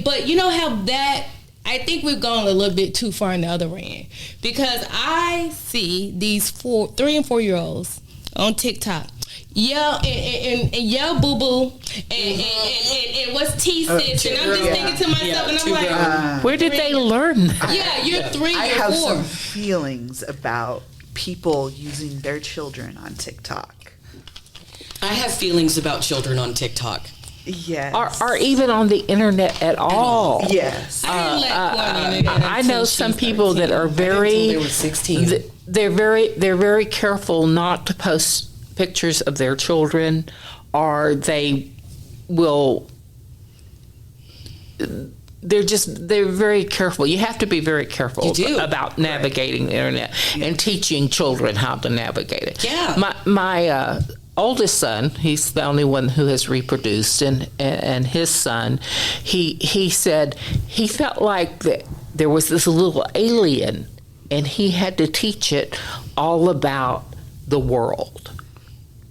But how that, I think we've gone a little bit too far in the other end. Because I see these 3 and 4 year olds on TikTok yell and yell boo boo and what's tea sis, and I'm just thinking to myself, and I'm like, where did they learn that? yeah, you're 3 I or have 4. some feelings about people using their children on TikTok. I have feelings about children on TikTok. Yes. Or even on the internet at all. Yes. I didn't let porn on it I know until some she's people that 13. are very. They were 16. They're very careful not to post pictures of their children, or they will. They're very careful. You have to be very careful about navigating the internet and teaching children how to navigate it. Yeah. My oldest son, he's the only one who has reproduced, and his son, he said he felt like that there was this little alien, and he had to teach it all about the world.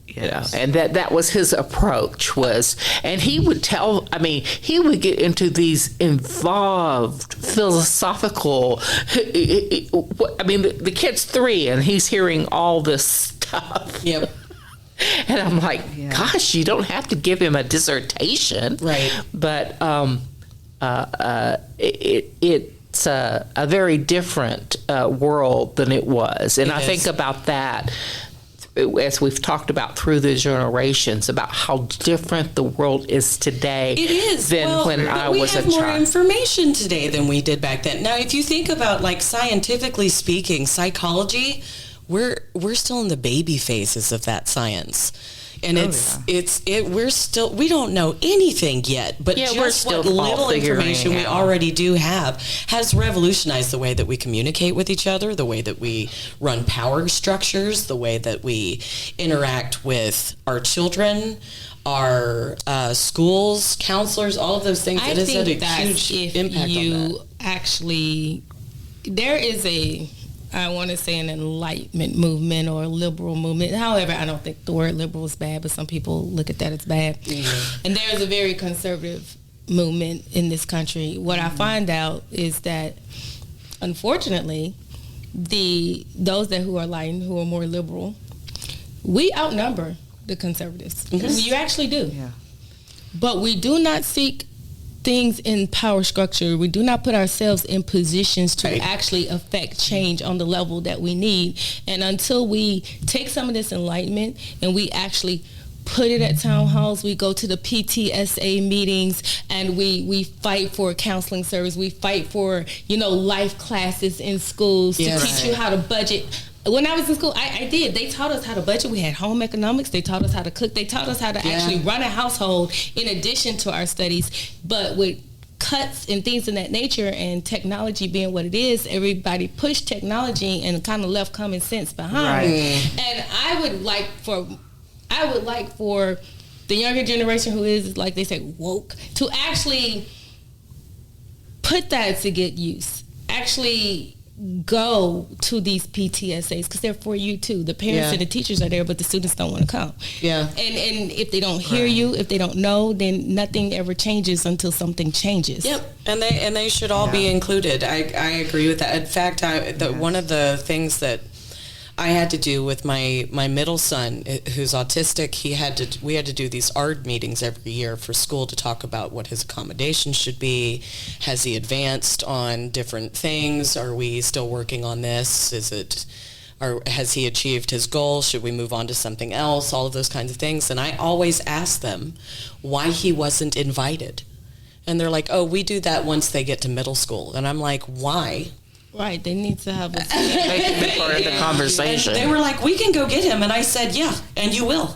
Yes. And that was his approach was, and he would he would get into these involved philosophical, the kid's 3 and he's hearing all this stuff. Yep. And I'm like, gosh, you don't have to give him a dissertation. Right. But it's a very different world than it was. And I think about that as we've talked about through the generations, about how different the world is today than when I was a child. We have more information today than we did back then. Now, if you think about, like, scientifically speaking, psychology, we're still in the baby phases of that science. And we don't know anything yet, but just what little information we already do have has revolutionized the way that we communicate with each other, the way that we run power structures, the way that we interact with our children, our schools, counselors, all of those things. It has had a huge impact on that. Actually, there is I want to say an enlightenment movement or a liberal movement. However, I don't think the word liberal is bad, but some people look at that as bad. Mm-hmm. And there's a very conservative movement in this country. What I find out is that, unfortunately, those who are enlightened, who are more liberal, we outnumber the conservatives. Mm-hmm. You actually do. Yeah. But we do not seek things in power structure. We do not put ourselves in positions to actually affect change on the level that we need. And until we take some of this enlightenment and we actually put it at town halls, we go to the PTSA meetings, and we fight for counseling service. We fight for, life classes in schools to teach you how to budget. When I was in school, I did. They taught us how to budget. We had home economics. They taught us how to cook. They taught us how to actually run a household in addition to our studies. But with cuts and things of that nature and technology being what it is, everybody pushed technology and kind of left common sense behind. Right. And I would like for the younger generation who is, like they say, woke, to actually put that to good use. Actually go to these PTSAs because they're for you too. The parents and the teachers are there, but the students don't want to come. Yeah. And if they don't hear you, if they don't know, then nothing ever changes until something changes. Yep. And they should all be included. I agree with that. In fact, one of the things that I had to do with my middle son, who's autistic, we had to do these ARD meetings every year for school to talk about what his accommodations should be. Has he advanced on different things? Are we still working on this? Has he achieved his goal? Should we move on to something else? All of those kinds of things. And I always ask them why he wasn't invited. And they're like, oh, we do that once they get to middle school. And I'm like, why? Right, they need to have a part of the conversation. And they were like, we can go get him. And I said, yeah, and you will.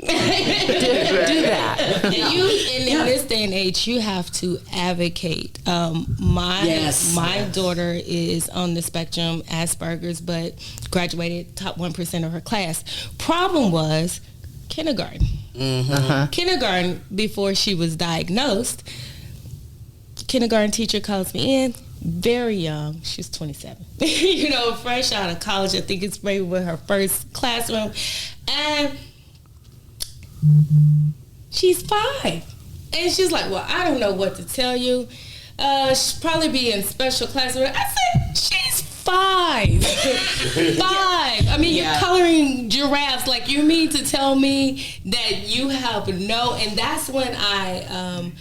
do that. In this day and age, you have to advocate. My daughter is on the spectrum, Asperger's, but graduated top 1% of her class. Problem was kindergarten. Mm-hmm. Uh-huh. Kindergarten, before she was diagnosed, kindergarten teacher calls me in. Very young. She's 27. Fresh out of college. I think it's maybe with her first classroom. And she's 5. And she's like, well, I don't know what to tell you. She'll probably be in special class. I said, she's 5. 5. I mean, you're coloring giraffes. Like, you mean to tell me that you have and that's when I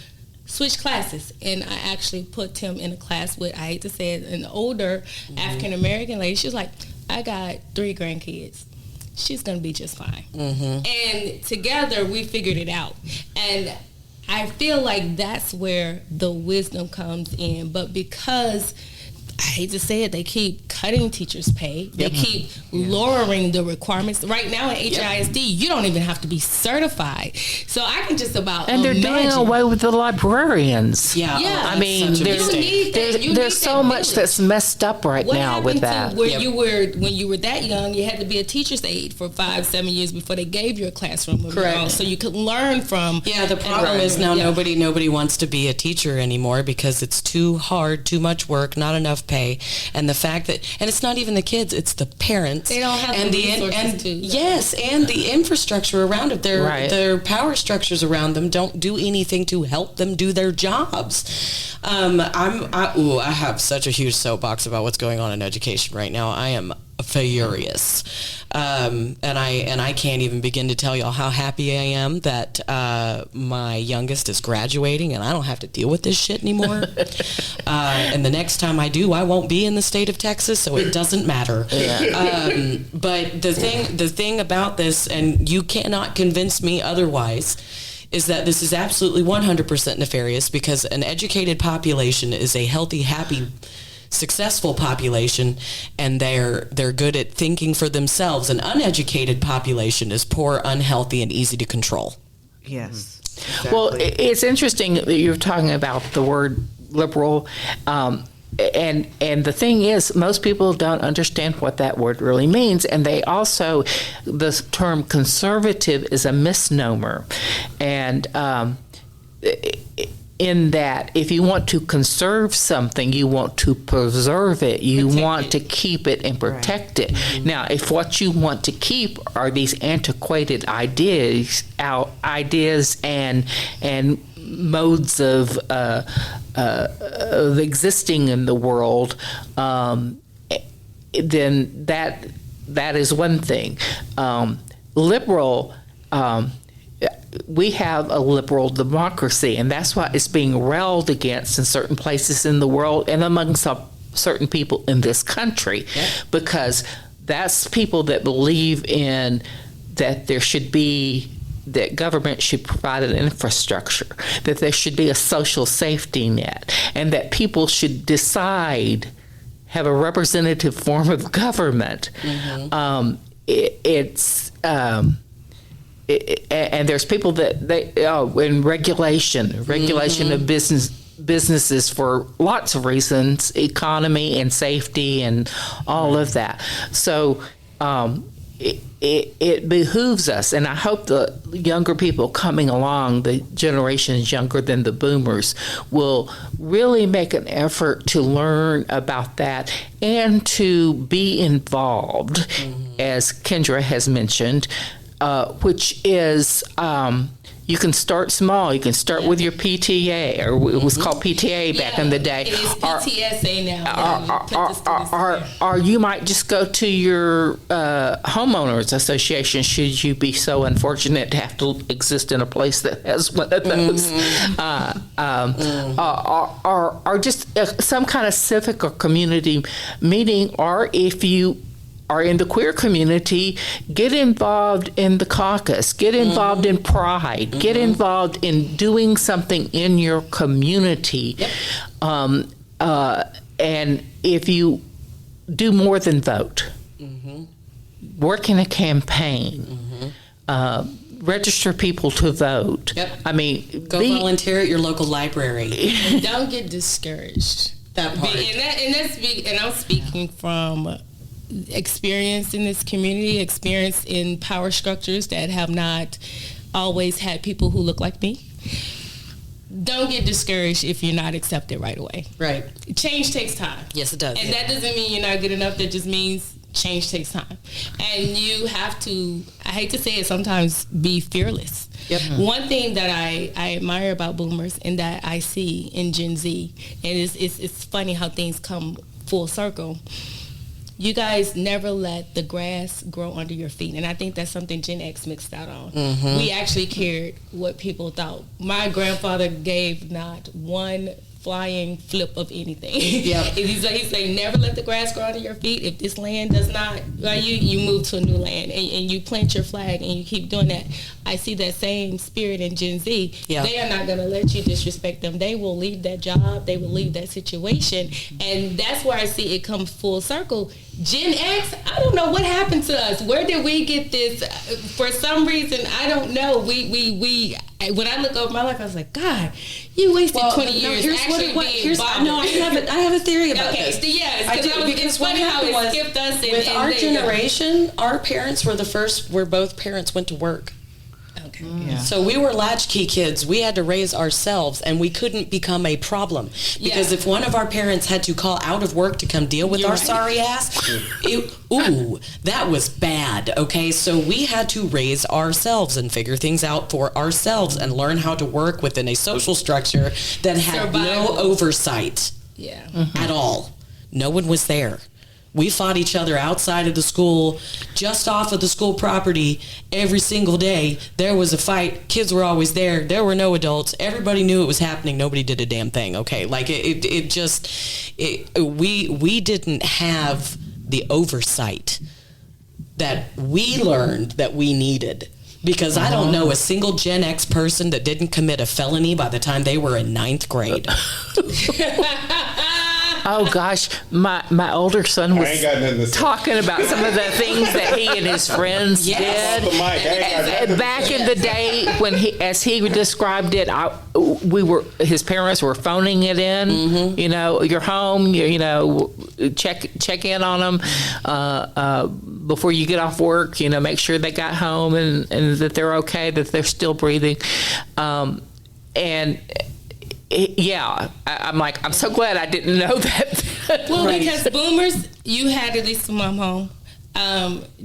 switched classes, and I actually put Tim in a class with, I hate to say it, an older African-American lady. She was like, I got 3 grandkids. She's going to be just fine. Mm-hmm. And together, we figured it out. And I feel like that's where the wisdom comes in. But because I hate to say it, they keep cutting teachers' pay. They keep lowering the requirements. Right now in HISD, you don't even have to be certified. So I can just about And they're doing away with the librarians. Yeah. I mean, there's so much that's messed up right now with that. When you were that young, you had to be a teacher's aide for 5-7 years before they gave you a classroom of your own, so you could learn from. Yeah, the problem is now nobody wants to be a teacher anymore because it's too hard, too much work, not enough pay, and the fact that, and it's not even the kids, it's the parents. They don't have the resources to. Yes, and the infrastructure around it. Their power structures around them don't do anything to help them do their jobs. I have such a huge soapbox about what's going on in education right now. I am furious, and I can't even begin to tell y'all how happy I am that my youngest is graduating and I don't have to deal with this shit anymore. And the next time I do, I won't be in the state of Texas, so it doesn't matter. But the thing about this, and you cannot convince me otherwise, is that this is absolutely 100% nefarious, because an educated population is a healthy, happy, successful population, and they're good at thinking for themselves. An uneducated population is poor, unhealthy, and easy to control. Yes. Exactly. Well, it's interesting that you're talking about the word liberal. And the thing is, most people don't understand what that word really means, and they also, the term conservative is a misnomer, and in that if you want to conserve something, you want to preserve it, you want to keep it and protect it. Now, if what you want to keep are these antiquated ideas and modes of existing in the world, then that is one thing. Liberal, we have a liberal democracy, and that's why it's being railed against in certain places in the world and among certain people in this country, because that's people that believe in that there should be, that government should provide an infrastructure, that there should be a social safety net, and that people should decide, have a representative form of government. And there's people that in regulation of businesses for lots of reasons, economy and safety and all of that. So it behooves us, and I hope the younger people coming along, the generations younger than the boomers, will really make an effort to learn about that and to be involved, as Kendra has mentioned, which is you can start small. You can start with your PTA, or it was called PTA back in the day. It is PTSA now. Or you might just go to your homeowners association, should you be so unfortunate to have to exist in a place that has one of those. Or just some kind of civic or community meeting, or if you are in the queer community, get involved in the caucus, get involved in Pride, get involved in doing something in your community. And if you do more than vote, work in a campaign, register people to vote. I mean, go volunteer at your local library. And don't get discouraged. That part. And I'm speaking from experience in this community, experience in power structures that have not always had people who look like me. Don't get discouraged if you're not accepted right away. Right. Change takes time. Yes, it does. And that doesn't mean you're not good enough. That just means change takes time. And you have to, I hate to say it sometimes, be fearless. One thing that I admire about boomers and that I see in Gen Z, and it's funny how things come full circle. You guys never let the grass grow under your feet. And I think that's something Gen X mixed out on. We actually cared what people thought. My grandfather gave not one flying flip of anything. Yeah. He's like, never let the grass grow under your feet. If this land does not, you move to a new land and you plant your flag and you keep doing that. I see that same spirit in Gen Z. Yeah. They are not going to let you disrespect them. They will leave that job. They will leave that situation. And that's where I see it come full circle. Gen X, I don't know what happened to us. Where did we get this? For some reason, I don't know. We when I look over my life, I was like, God, you wasted 20 years. Here's I have a theory about this. Yes, I do, because it's funny how it skipped us. With our generation, our parents were the first where both parents went to work. Okay. Yeah. So we were latchkey kids. We had to raise ourselves, and we couldn't become a problem. Because if one of our parents had to call out of work to come deal with our sorry ass, that was bad, okay? So we had to raise ourselves and figure things out for ourselves and learn how to work within a social structure that had no oversight at all. No one was there. We fought each other outside of the school, just off of the school property every single day. There was a fight. Kids were always there. There were no adults. Everybody knew it was happening. Nobody did a damn thing, okay? Like, we didn't have the oversight that we learned that we needed. Because I don't know a single Gen X person that didn't commit a felony by the time they were in 9th grade. Oh gosh, my older son was talking about some of the things that he and his friends did. Back in the day when as he described it, his parents were phoning it in. Mm-hmm. You know, you're home. Check in on them before you get off work. You know, make sure they got home and that they're okay, that they're still breathing, I'm like, I'm so glad I didn't know that. Well, because boomers, you had at least my home.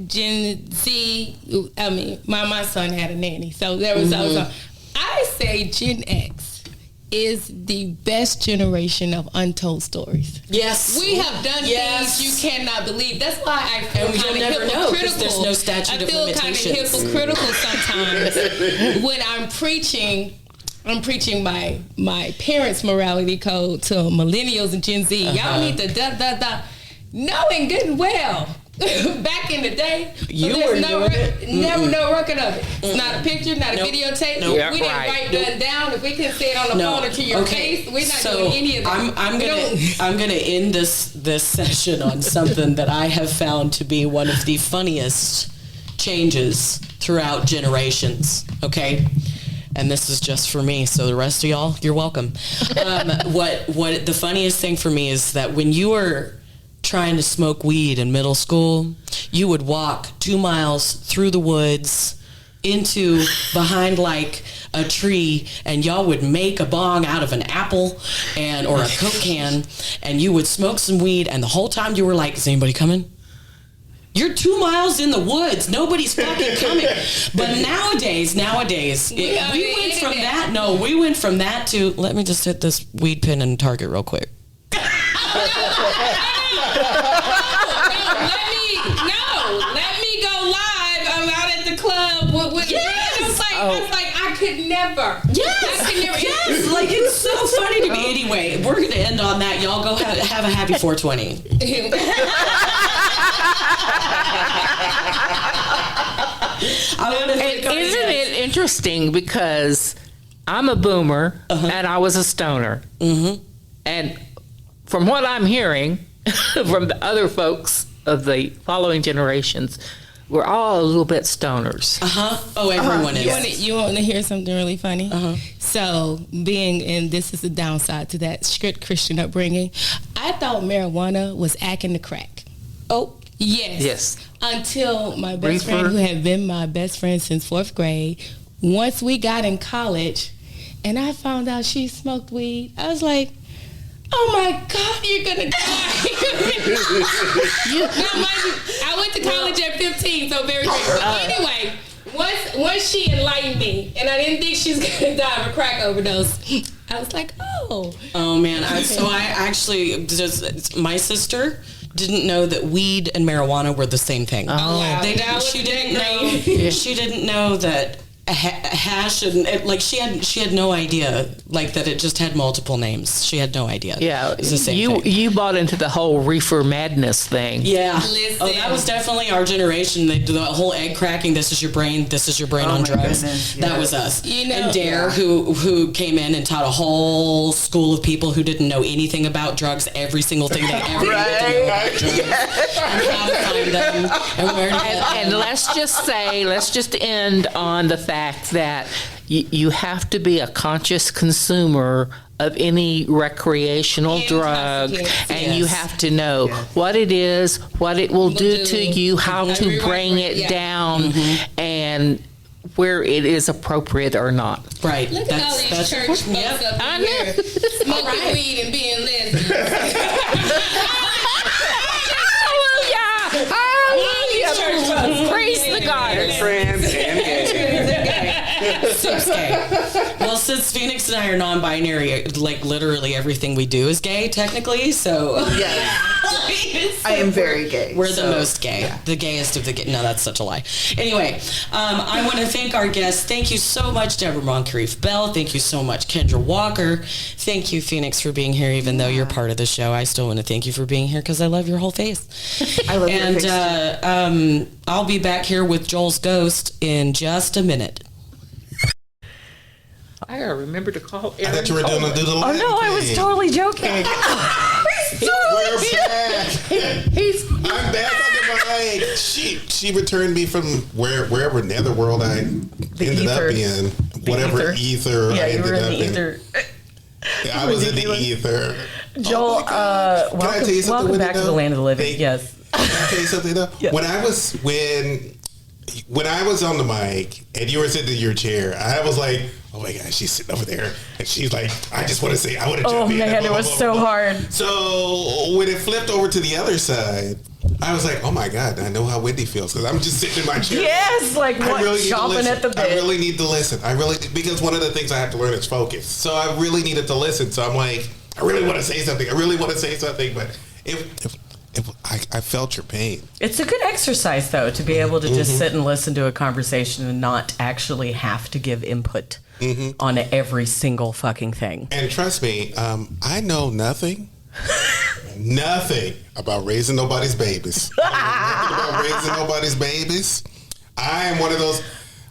Gen Z, I mean, my son had a nanny, so there was also. I say Gen X is the best generation of untold stories. Yes, we have done things you cannot believe. That's why I feel kind of hypocritical. There's no statute of limitations. I feel kind of hypocritical sometimes when I'm preaching my parents' morality code to millennials and Gen Z. Y'all need to knowing good and well. Back in the day, there's no record of it. It's not a picture, not a videotape. We didn't write nothing down. If we couldn't say it on the phone or to your face, we're not doing any of that. I'm gonna end this session on something that I have found to be one of the funniest changes throughout generations. Okay. And this is just for me, so the rest of y'all, you're welcome. What the funniest thing for me is that when you were trying to smoke weed in middle school, you would walk 2 miles through the woods into behind like a tree, and y'all would make a bong out of an apple or a Coke can, and you would smoke some weed, and the whole time you were like, is anybody coming? You're 2 miles in the woods. Nobody's fucking coming. But nowadays, we went from that to, let me just hit this weed pin in Target real quick. Let me go live. I'm out at the club with I was like, I could never. Yes. Like, it's so funny to me. Anyway, we're going to end on that. Y'all go have a happy 420. Isn't it interesting, because I'm a boomer and I was a stoner, and from what I'm hearing from the other folks of the following generations, we're all a little bit stoners. Oh, everyone is. You want to hear something really funny? So, and this is the downside to that strict Christian upbringing, I thought marijuana was acting the crack. Oh, yes. Until my best friend, who had been my best friend since 4th grade, once we got in college, and I found out she smoked weed, I was like, oh my God, you're gonna die. Now, mind you, I went to college at 15, so very quick. But anyway, once she enlightened me, and I didn't think she was gonna die of a crack overdose, I was like, oh. Oh man, my sister didn't know that weed and marijuana were the same thing. Oh, wow. She didn't know that hash, and like she had no idea like that it just had multiple names. She had no idea. Yeah, it's the same thing. You bought into the whole reefer madness thing. Yeah. Listen. Oh, that was definitely our generation. The whole egg cracking. This is your brain. This is your brain on drugs. Goodness, That was us. You know, and Dare, who came in and taught a whole school of people who didn't know anything about drugs. Every single thing they ever needed to know about drugs, and how to find them, and where to get them. And let's just end on the fact that you have to be a conscious consumer of any recreational drug, and you have to know what it is, what it will do to you, how to bring it down, and where it is appropriate or not. Right. Look at all these church folks up in here smoking weed and being lesbians. Hallelujah! Praise the God. Friends and Soup's gay. Well, since Phoenix and I are non-binary, like literally everything we do is gay, technically. So I am very gay. We're the most gay, the gayest of the gay. No, that's such a lie. Anyway, I want to thank our guests. Thank you so much, Deborah Moncrief Bell. Thank you so much, Kendra Walker. Thank you, Phoenix, for being here. Even though you're part of the show, I still want to thank you for being here because I love your whole face. I love your face too. I'll be back here with Joel's ghost in just a minute. I gotta remember to call I thought you were doing do the Oh no, I was totally joking. We're back. I'm back on the mic. She returned me from wherever netherworld I ended up in. Whatever ether Yeah, I you ended were in up the ether. I was in the ether. Joel, Can I tell you something, welcome Whitney, back to though? the land of the living. Yes. Can I tell you something though? Yeah. When I was on the mic and you were sitting in your chair, I was like, oh my God, she's sitting over there. And she's like, I just want to say, I want to Oh jump in. man, it was so hard. So when it flipped over to the other side, I was like, oh my God, I know how Wendy feels because I'm just sitting in my chair. Yes, like I what? really need to Chomping listen. at the bit. I really need to listen. Because one of the things I have to learn is focus. So I really needed to listen. So I'm like, I really want to say something. But I felt your pain. It's a good exercise, though, to be able to just sit and listen to a conversation and not actually have to give input on every single fucking thing. And trust me, I know nothing about raising nobody's babies. I am one of those.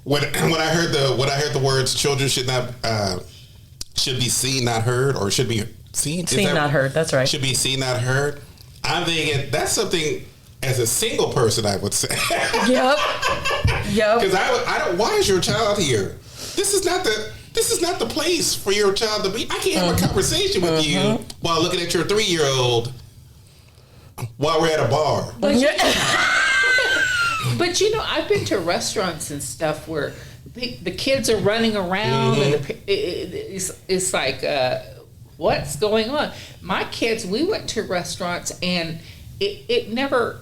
When I heard the words "children should be seen, not heard," or should be seen, Not heard. That's right. Should be seen, not heard. I'm thinking that's something as a single person I would say. Yep. Because I don't. Why is your child here? This is not the place for your child to be. I can't have a conversation with you while looking at your 3-year-old while we're at a bar. But you know, I've been to restaurants and stuff where the kids are running around and it's like, what's going on? My kids, we went to restaurants and it never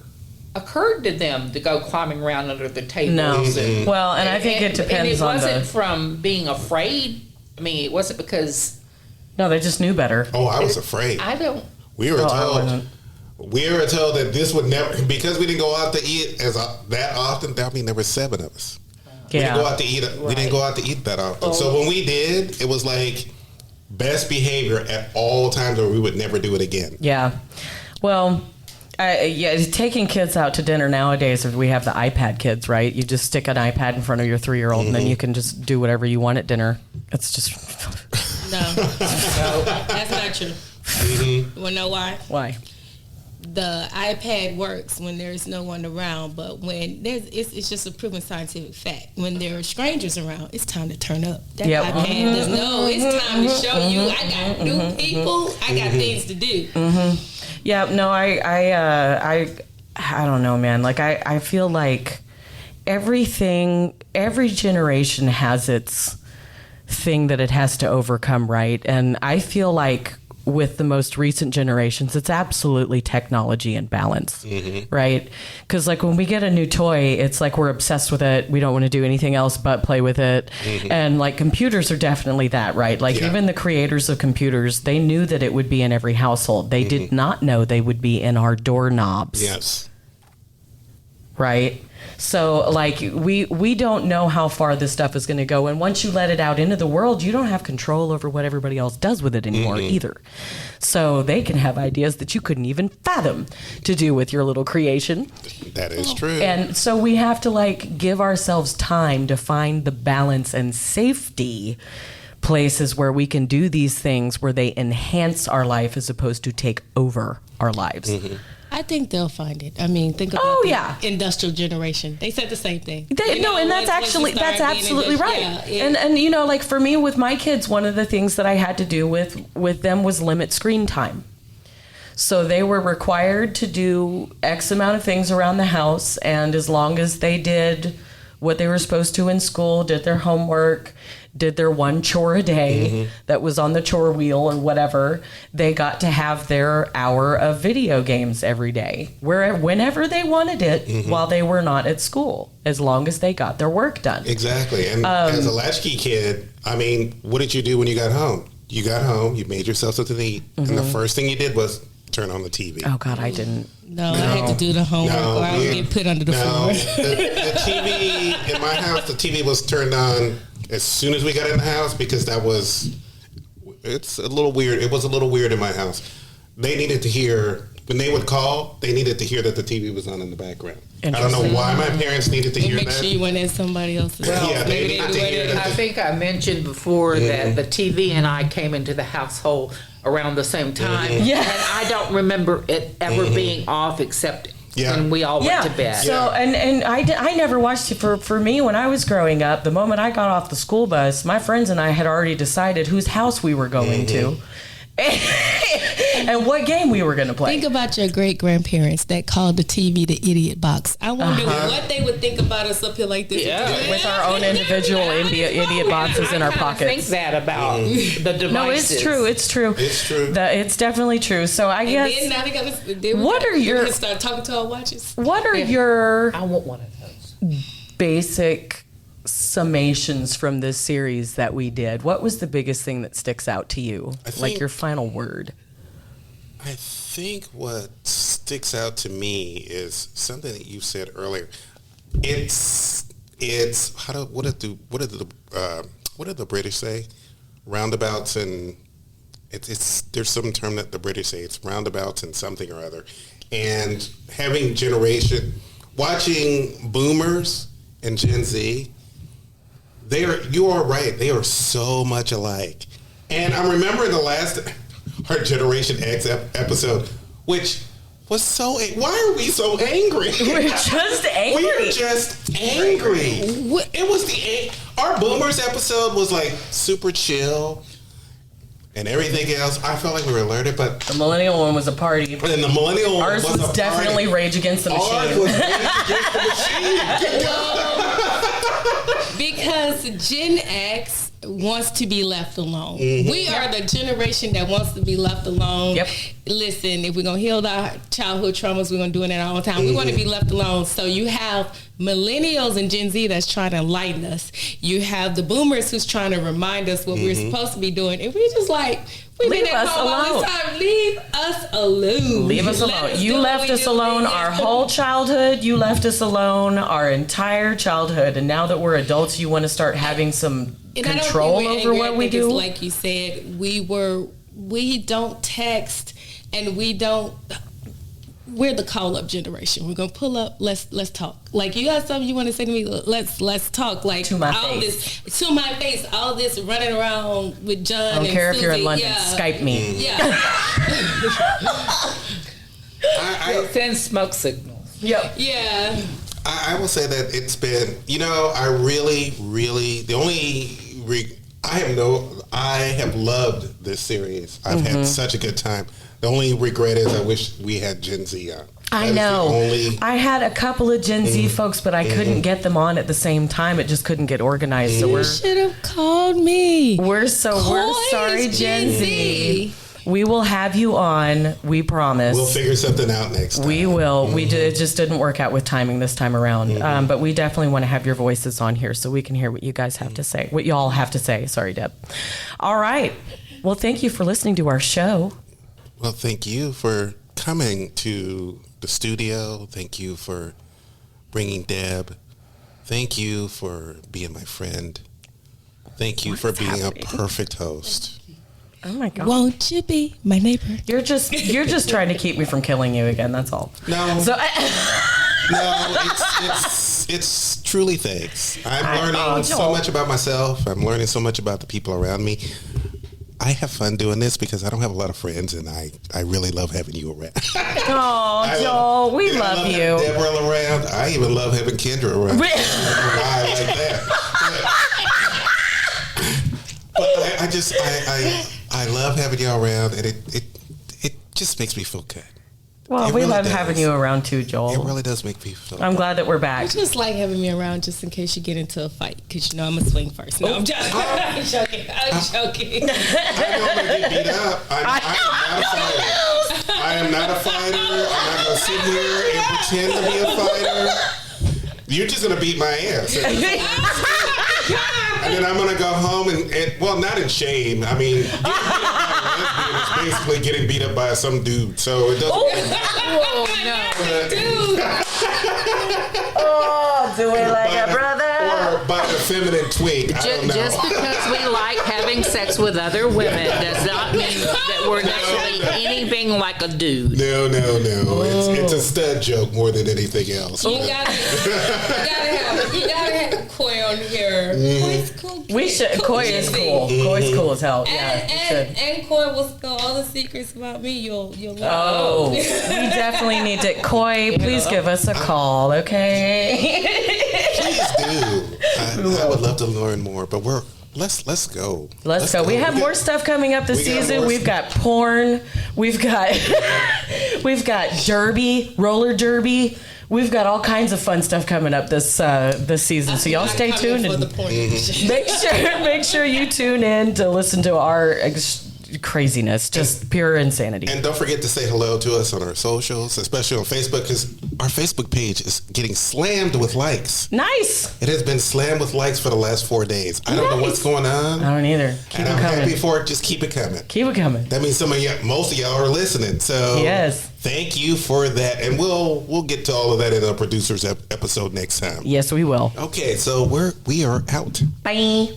occurred to them to go climbing around under the tables. No. Well, and I think it depends on And it wasn't from being afraid. I mean, it wasn't because... No, they just knew better. Oh, I was afraid. I don't... We were told that this would never, because we didn't go out to eat that often. That mean there were 7 of us. We didn't go out to eat. We didn't go out to eat that often. So when we did, it was like best behavior at all times, or we would never do it again. Yeah. Well, taking kids out to dinner nowadays, we have the iPad kids, right? You just stick an iPad in front of your 3-year-old and then you can just do whatever you want at dinner. It's just... No, that's not true. You wanna know why? Why? The iPad works when there's no one around, but when it's just a proven scientific fact. When there are strangers around, it's time to turn up. That iPad does know it's time to show you I got new people, I got things to do. Yeah, no, I don't know, man. Like I feel like every generation has its thing that it has to overcome, right? And I feel like with the most recent generations, it's absolutely technology and balance, right? Because like when we get a new toy, it's like we're obsessed with it. We don't want to do anything else but play with it. And like computers are definitely that, right? Like even the creators of computers, they knew that it would be in every household. They did not know they would be in our doorknobs. Yes. right? So like we don't know how far this stuff is going to go, and once you let it out into the world, you don't have control over what everybody else does with it anymore either. So they can have ideas that you couldn't even fathom to do with your little creation. That is true. And so we have to like give ourselves time to find the balance and safety places where we can do these things where they enhance our life as opposed to take over our lives. I think they'll find it. I mean, think about the industrial generation. They said the same thing. And that's absolutely right. Yeah, and you know, like for me with my kids, one of the things that I had to do with them was limit screen time. So they were required to do X amount of things around the house, and as long as they did what they were supposed to in school, did their homework, did their one chore a day that was on the chore wheel or whatever, they got to have their hour of video games every day, whenever they wanted it, while they were not at school, as long as they got their work done. Exactly. And as a latchkey kid, I mean, what did you do when you got home? You got home, you made yourself something to eat, and the first thing you did was turn on the TV. Oh, God, I didn't. No, I had to do the homework or I would get put under the floor. The TV, in my house, the TV was turned on as soon as we got in the house because it's a little weird. It was a little weird in my house. They needed to hear, when they would call, they needed to hear that the TV was on in the background. I don't know why my parents needed to hear that. Make sure you went at somebody else's. Well, yeah, they needed to hear that. I think I mentioned before that the TV and I came into the household around the same time. Yeah. And I don't remember it ever being off except when we all went to bed. So, and I never watched it. For me, when I was growing up, the moment I got off the school bus, my friends and I had already decided whose house we were going to. And what game we were going to play. Think about your great-grandparents that called the TV the idiot box. I wonder what they would think about us up here like this. Yeah. With our own individual idiot boxes in our pockets. I think that about the devices. No, it's true. It's true. It's definitely true. So I guess. And then now what are your start talking to our watches? What are your I want one of those. basic summations from this series that we did? What was the biggest thing that sticks out to you? Like your final word? I think what sticks out to me is something that you said earlier. It's what did the British say? Roundabouts, and it's there's some term that the British say. It's roundabouts and something or other. And having watching boomers and Gen Z, you are right. They are so much alike. And I'm remembering our Generation X episode, which was so. Why are we so angry? We're just angry. We're just angry. It was our boomers episode was like super chill, and everything else. I felt like we were alerted, but the millennial one was a party. And the millennial one ours was definitely party. Rage Against the Machine. Ours was Rage Against the Machine. Because Gen X wants to be left alone. We are the generation that wants to be left alone. Yep. Listen, if we're going to heal our childhood traumas, we're going to do it in our own time. We want to be left alone. So you have millennials and Gen Z that's trying to enlighten us. You have the boomers who's trying to remind us what we're supposed to be doing. And we're just like, we've been at home all this time. Leave us alone. Leave us alone. You left us alone our whole childhood. You left us alone our entire childhood. And now that we're adults, you want to start having some control over what we do. Like you said, we don't text and we're the call-up generation. We're gonna pull up. Let's talk. Like, you got something you want to say to me? Let's talk. Like, to my all face. To my face. All this running around with John. I don't care if you're in London. Yeah. Skype me. Yeah. I send smoke signals. Yep. Yeah. I will say that it's been. I really, I have loved this series. I've had such a good time. The only regret is I wish we had Gen Z on. I know. I had a couple of Gen Z folks, but I couldn't get them on at the same time. It just couldn't get organized. So You should have called me. we're sorry, Gen Z. We will have you on. We promise. We'll figure something out next time. We will. It just didn't work out with timing this time around. But we definitely want to have your voices on here so we can hear what you guys have to say. What y'all have to say. Sorry, Deb. All right. Well, thank you for listening to our show. Well, thank you for coming to the studio. Thank you for bringing Deb. Thank you for being my friend. Thank you for being a perfect host. Oh my God. Won't you be my neighbor? You're just trying to keep me from killing you again. That's all. No. So No, it's truly thanks. I'm learning so much about myself. I'm learning so much about the people around me. I have fun doing this because I don't have a lot of friends, and I really love having you around. oh, Joel, we love having you. Deborah around. I even love having Kendra around. I like that. But I love having y'all around, and it just makes me feel good. Well, we love having you around too, Joel. It really does make me feel I'm good. glad that we're back. I just like having me around just in case you get into a fight, because you know I'm going to swing first. No, I'm joking. I'm joking. I'm joking. I normally get beat up. I am not a fighter. I'm not going to sit here and pretend to be a fighter. You're just going to beat my ass. And then I'm going to go home and well, not in shame. I mean, getting beat up by a lesbian is basically getting beat up by some dude. So it doesn't. Oh, no. Dude. Oh, do it like a brother. Or by a feminine twink. I don't know. Just because we like having sex with other women does not mean that we're necessarily anything like a dude. No. It's a stud joke more than anything else. You gotta have Koi on here. Koi's cool. We should. Koi is cool. Koi's cool as hell. And Koi will spill all the secrets about me. You'll love. Oh, we definitely need to. Koi, please give us a call, okay? Please do. I would love to learn more, but let's go. Let's go. We have more stuff coming up this season. We've got porn. We've got derby, roller derby. We've got all kinds of fun stuff coming up this season. So y'all stay tuned and make sure you tune in to listen to our craziness, just pure insanity. And don't forget to say hello to us on our socials, especially on Facebook, because our Facebook page is getting slammed with likes. Nice. It has been slammed with likes for the last 4 days. I don't know what's going on. I don't either. Keep and it I'm coming. happy for it. Just keep it coming. Keep it coming. That means most of y'all are listening. So yes, thank you for that. And we'll get to all of that in our producer's episode next time. Yes, we will. Okay, so we are out. Bye.